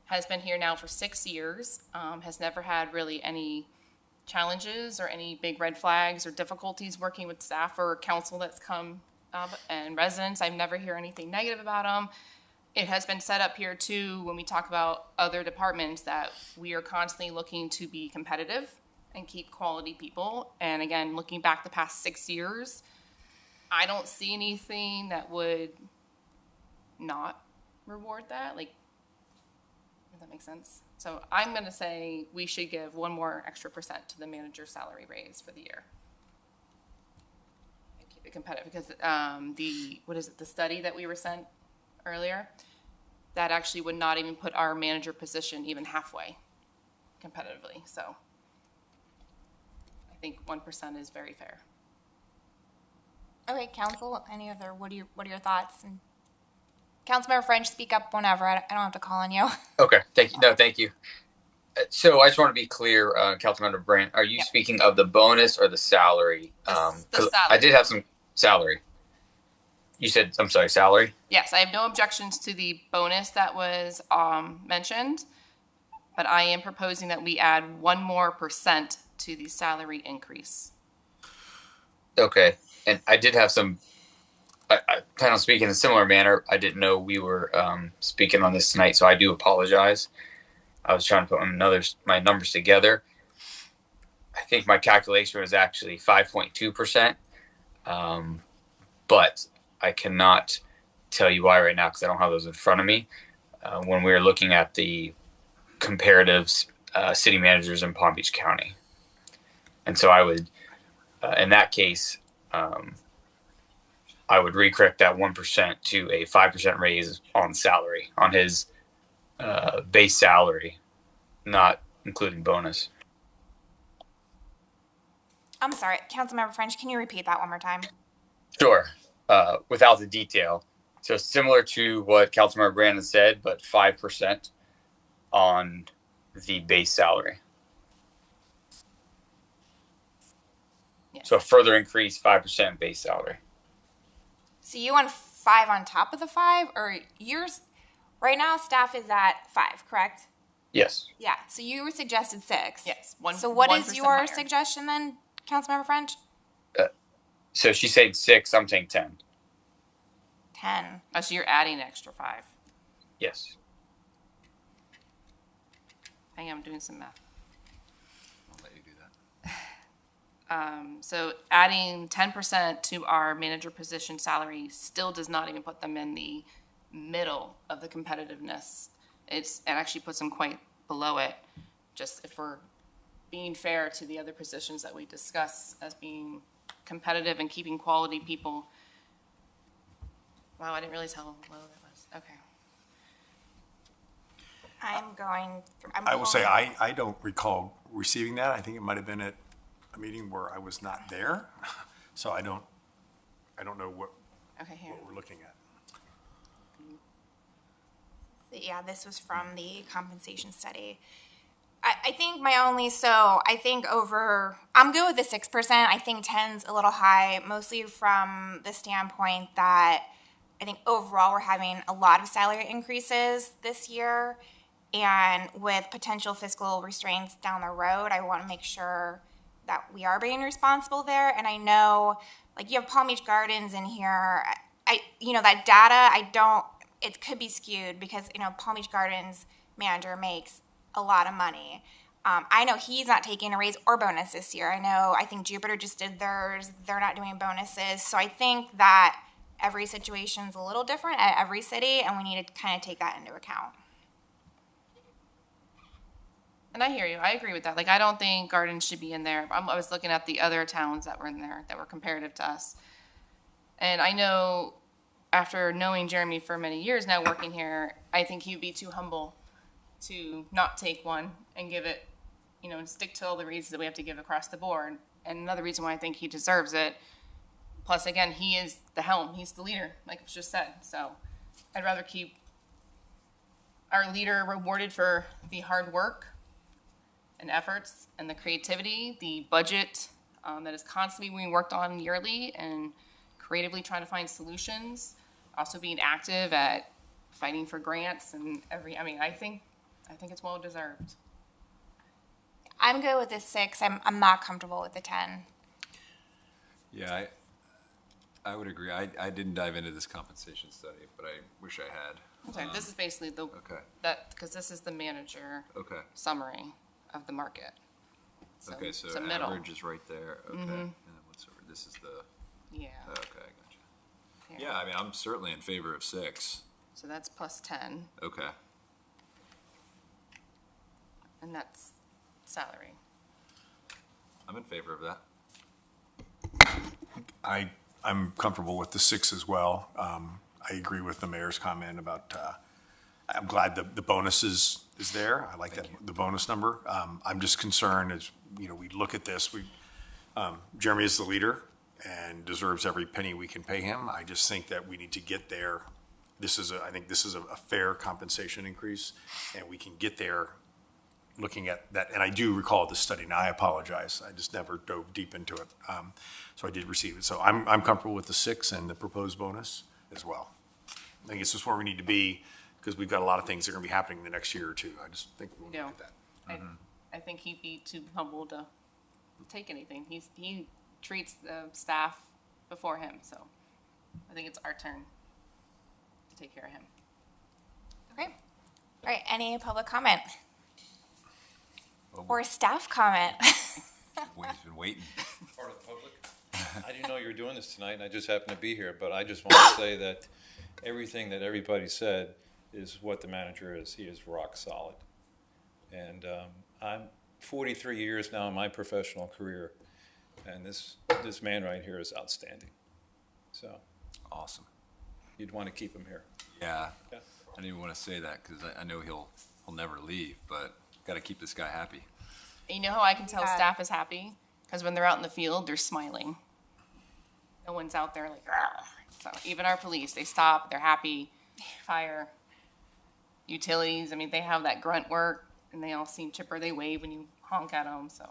has been here now for 6 years has never had really any challenges or any big red flags or difficulties working with staff or council that's come up and residents. I never hear anything negative about them. It has been set up here too when we talk about other departments that we are constantly looking to be competitive and keep quality people. And again, looking back the past 6 years, I don't see anything that would not reward that. Like, if that makes sense. So I'm going to say we should give 1 more extra percent to the manager's salary raise for the year. And keep it competitive because the study that we were sent earlier, that actually would not even put our manager position even halfway competitively. So I think 1% is very fair.
Okay, council, what are your thoughts? And Councilmember French, speak up whenever. I don't have to call on you.
Okay, thank you. No, thank you. So I just want to be clear, Councilmember Brandt, are you speaking of the bonus or the salary?
The
'Cause
salary.
I did have some salary. You said, I'm sorry, salary?
Yes, I have no objections to the bonus that was mentioned, but I am proposing that we add 1 more percent to the salary increase.
Okay, and I did have some, I plan on speaking in a similar manner. I didn't know we were speaking on this tonight, so I do apologize. I was trying to put my numbers together. I think my calculation was actually 5.2%, but I cannot tell you why right now because I don't have those in front of me. When we were looking at the comparatives, city managers in Palm Beach County. And so I would, in that case, I would recorrect that 1% to a 5% raise on salary, on his base salary, not including bonus.
I'm sorry, Councilmember French, can you repeat that one more time?
Sure. Without the detail. So similar to what Councilmember Brandon said, but 5% on the base salary.
Yes.
So a further increase, 5% base salary.
So you want 5 on top of the 5, or yours? Right now, staff is at 5, correct?
Yes.
Yeah. So you suggested 6.
Yes.
So what is
1%
your
higher.
suggestion then, Councilmember French?
So she's saying 6, I'm saying 10.
10.
Oh, so you're adding an extra 5.
Yes.
Hang on, I'm doing some math.
I'll let you do that.
So adding 10% to our manager position salary still does not even put them in the middle of the competitiveness. It actually puts them quite below it, just if we're being fair to the other positions that we discuss as being competitive and keeping quality people. Wow, I didn't realize how low that was. Okay.
I will say I don't recall receiving that. I think it might have been at a meeting where I was not there, so I don't know what we're looking at.
So yeah, this was from the compensation study. I think I'm good with the 6%. I think 10's a little high, mostly from the standpoint that I think overall we're having a lot of salary increases this year. And with potential fiscal restraints down the road, I want to make sure that we are being responsible there. And I know, like, you have Palm Beach Gardens in here. That data, it could be skewed because, Palm Beach Gardens manager makes a lot of money. I know he's not taking a raise or bonus this year. I think Jupiter just did theirs. They're not doing bonuses. So I think that every situation's a little different at every city, and we need to kind of take that into account.
And I hear you. I agree with that. Like, I don't think Gardens should be in there. I was looking at the other towns that were in there that were comparative to us. And I know after knowing Jeremy for many years now working here, I think he'd be too humble to not take one and give it, and stick to all the reasons that we have to give across the board. And another reason why I think he deserves it, plus, again, he is the helm. He's the leader, like it was just said. So I'd rather keep our leader rewarded for the hard work and efforts and the creativity, the budget that is constantly being worked on yearly and creatively trying to find solutions, also being active at fighting for grants and I think it's well deserved.
I'm good with the 6. I'm not comfortable with the 10.
Yeah, I would agree. I didn't dive into this compensation study, but I wish I had.
Okay, this is basically because this is the manager summary of the market. So middle.
Average is right there. Okay.
Mm-hmm.
And this is the.
Yeah.
Okay, gotcha. Yeah, I'm certainly in favor of 6.
So that's plus 10.
Okay.
And that's salary.
I'm in favor of that.
I'm comfortable with the 6 as well. I agree with the mayor's comment about, I'm glad the bonus is there. I like the bonus number. I'm just concerned as, we look at this, Jeremy is the leader and deserves every penny we can pay him. I just think that we need to get there. I think this is a fair compensation increase, and we can get there looking at that. And I do recall the study, and I apologize. I just never dove deep into it. So I did receive it. So I'm comfortable with the 6 and the proposed bonus as well. I think it's just where we need to be because we've got a lot of things that are going to be happening in the next year or two. I just think we'll look at that.
I think he'd be too humble to take anything. He treats the staff before him, so I think it's our turn to take care of him.
Okay. All right, any public comment? Or staff comment?
We've been waiting.
Part of the public. I didn't know you were doing this tonight, and I just happened to be here, but I just want to say that everything that everybody said is what the manager is. He is rock solid. And I'm 43 years now in my professional career, and this man right here is outstanding. So
awesome.
You'd want to keep him here.
Yeah. I didn't even want to say that because I know he'll never leave, but got to keep this guy happy.
And you know how I can tell staff is happy? Because when they're out in the field, they're smiling. No one's out there like, "Argh." So even our police, they stop, they're happy. Fire, utilities, they have that grunt work, and they all seem chipper. They wave when you honk at them, so.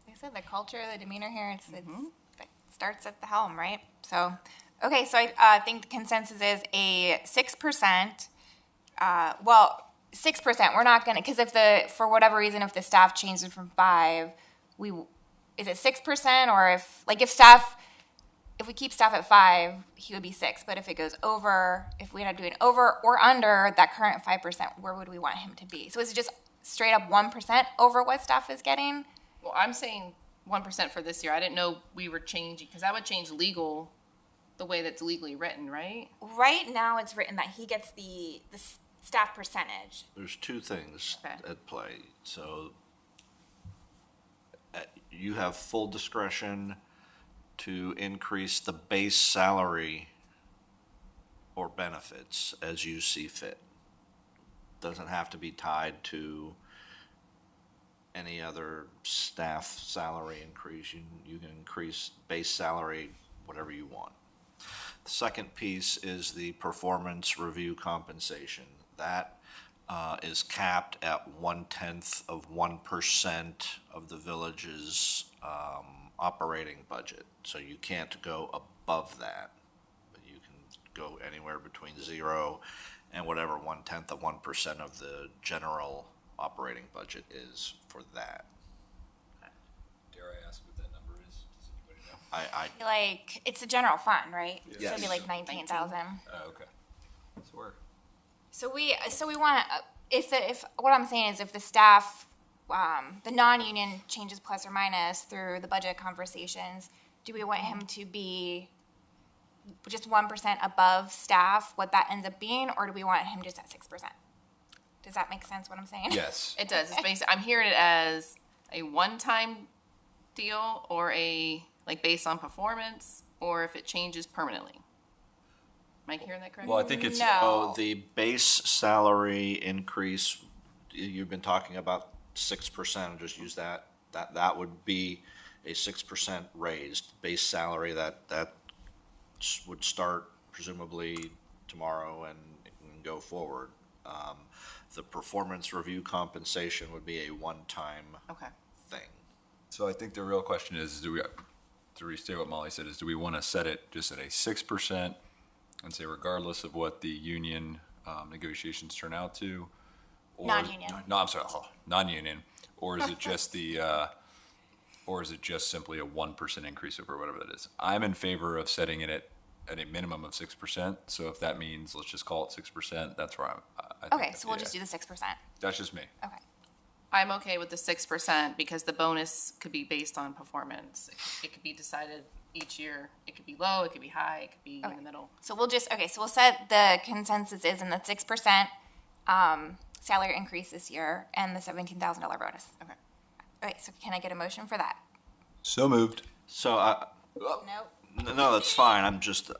Like I said, the culture, the demeanor here, it starts at the helm, right? So, okay, so I think the consensus is a 6%. 6%, we're not gonna, because for whatever reason, if the staff changes from 5, is it 6%, or if we keep staff at 5, he would be 6, but if it goes over, if we end up doing over or under that current 5%, where would we want him to be? So is it just straight up 1% over what staff is getting?
Well, I'm saying 1% for this year. I didn't know we were changing, because that would change legal, the way that's legally written, right?
Right now, it's written that he gets the staff percentage.
There's 2 things at play. So you have full discretion to increase the base salary or benefits as you see fit. Doesn't have to be tied to any other staff salary increase. You can increase base salary whatever you want. The second piece is the performance review compensation. That is capped at 0.1% of the village's operating budget. So you can't go above that, but you can go anywhere between 0 and whatever 1/10 of 1% of the general operating budget is for that.
Dare I ask what that number is? Does anybody know?
I
Like, it's a general fund, right?
Yes.
So it'd be like 19,000.
Oh, okay.
So we want, if what I'm saying is if the staff, the non-union changes plus or minus through the budget conversations, do we want him to be just 1% above staff, what that ends up being, or do we want him just at 6%? Does that make sense what I'm saying?
Yes.
It does. It's basically, I'm hearing it as a one-time deal or like based on performance, or if it changes permanently. Am I hearing that correctly?
Well, I think it's
the base salary increase, you've been talking about 6%, just use that. That would be a 6% raised base salary that would start presumably tomorrow and go forward. The performance review compensation would be a one-time thing.
So I think the real question is, to restate what Molly said, is do we want to set it just at a 6% and say regardless of what the union negotiations turn out to? Or,
non-union.
No, I'm sorry, non-union. Or is it just or is it just simply a 1% increase over whatever that is? I'm in favor of setting it at a minimum of 6%. So if that means, let's just call it 6%, that's where I think
Okay, so we'll just do the 6%.
That's just me.
Okay.
I'm okay with the 6% because the bonus could be based on performance. It could be decided each year. It could be low, it could be high, it could be in the middle.
So we'll set the consensus is in the 6% salary increase this year and the $17,000 bonus.
Okay.
All right, so can I get a motion for that?
So moved.
So
Nope.
no, that's fine.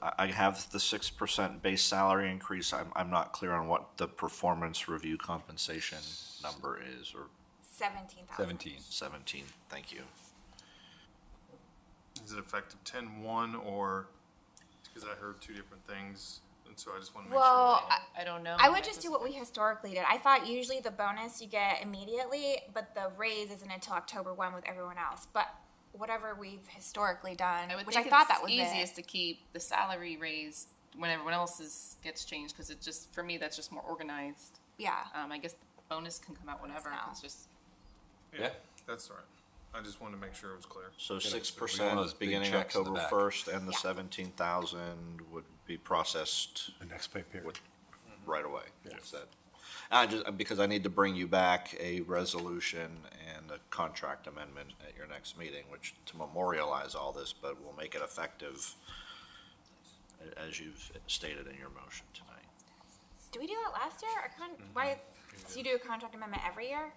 I have the 6% base salary increase. I'm not clear on what the performance review compensation number is, or
17,000.
17, thank you.
Is it effective 10/1 or, because I heard two different things, and so I just want to make
Well,
sure.
I don't know.
I would just do what we historically did. I thought usually the bonus you get immediately, but the raise isn't until October 1 with everyone else. But whatever we've historically done, which I thought that was
easiest to keep the salary raised when everyone else's gets changed, because it just, for me, that's just more organized.
Yeah.
I guess the bonus can come out whenever. It's just.
Yeah, that's all right. I just wanted to make sure it was clear.
So
We want
6%
those big
beginning
checks in the
October
back.
1st, and the 17,000 would be processed
The next pay period.
right away. Said. Because I need to bring you back a resolution and a contract amendment at your next meeting, which to memorialize all this, but will make it effective as you've stated in your motion tonight.
Do we do that last year? Why? So you do a contract amendment every year?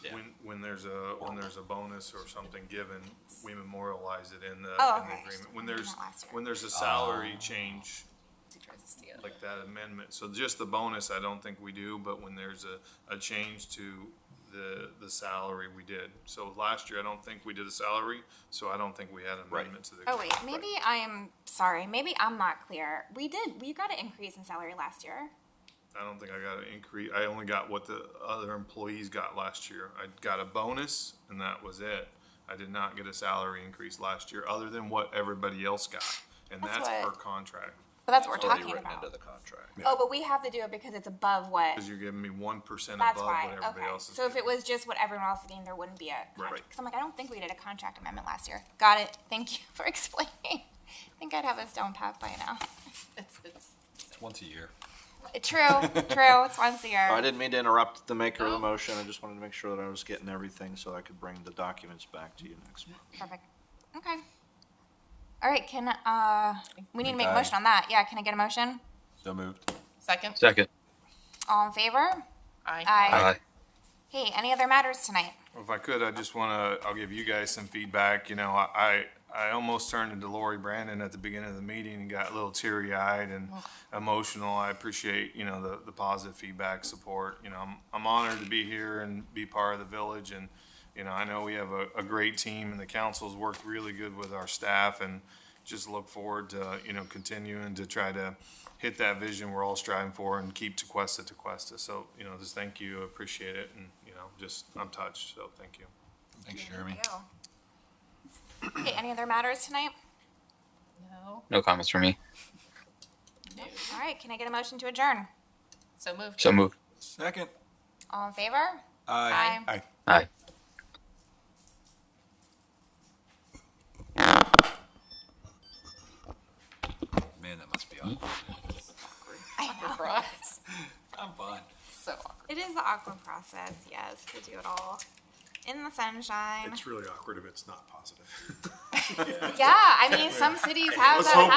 Yeah.
When there's a bonus or something given, we memorialize it in the
okay.
agreement. When there's a salary change, like that amendment. So just the bonus, I don't think we do, but when there's a change to the salary, we did. So last year, I don't think we did a salary, so I don't think we had an amendment to the.
Oh wait, maybe I am sorry. Maybe I'm not clear. We got an increase in salary last year.
I don't think I got an increase. I only got what the other employees got last year. I got a bonus, and that was it. I did not get a salary increase last year, other than what everybody else got, and that's per contract.
But that's what we're
Already
talking
written
about.
into the contract.
Oh, but we have to do it because it's above what?
Because you're giving me 1%
That's
above
why.
what everybody
Okay.
else is.
So if it was just what everyone else is getting, there wouldn't be a contract.
Right.
Because I'm like, I don't think we did a contract amendment last year. Got it. Thank you for explaining. I think I'd have this down pat by now.
It's
once a year.
True. It's once a year.
I didn't mean to interrupt the maker of the motion. I just wanted to make sure that I was getting everything so I could bring the documents back to you next month.
Perfect. Okay. All right. We need to make a
Okay.
motion on that. Yeah. Can I get a motion?
So moved.
Second.
All in favor?
Aye.
Aye. Hey, any other matters tonight?
If I could, I'll give you guys some feedback. You know, I almost turned into Lori Brandon at the beginning of the meeting and got a little teary-eyed and emotional. I appreciate, the positive feedback, support. I'm honored to be here and be part of the village. And, I know we have a great team, and the council's worked really good with our staff, and just look forward to, continuing to try to hit that vision we're all striving for and keep Tequesta. So, just thank you, appreciate it, and, I'm touched, so thank you.
Thanks, Jeremy.
Okay, any other matters tonight?
No.
No comments from me.
Okay. right, can I get a motion to adjourn?
So moved.
So moved.
Second.
All in favor?
Aye.
Aye.
Aye.
Man, that must be awkward.
I know.
For us.
I'm fine.
So awkward.
It is the awkward process, yes, to do it all in the sunshine.
It's really awkward if it's not positive.
Yeah, I mean, some cities have
Let's
that
hope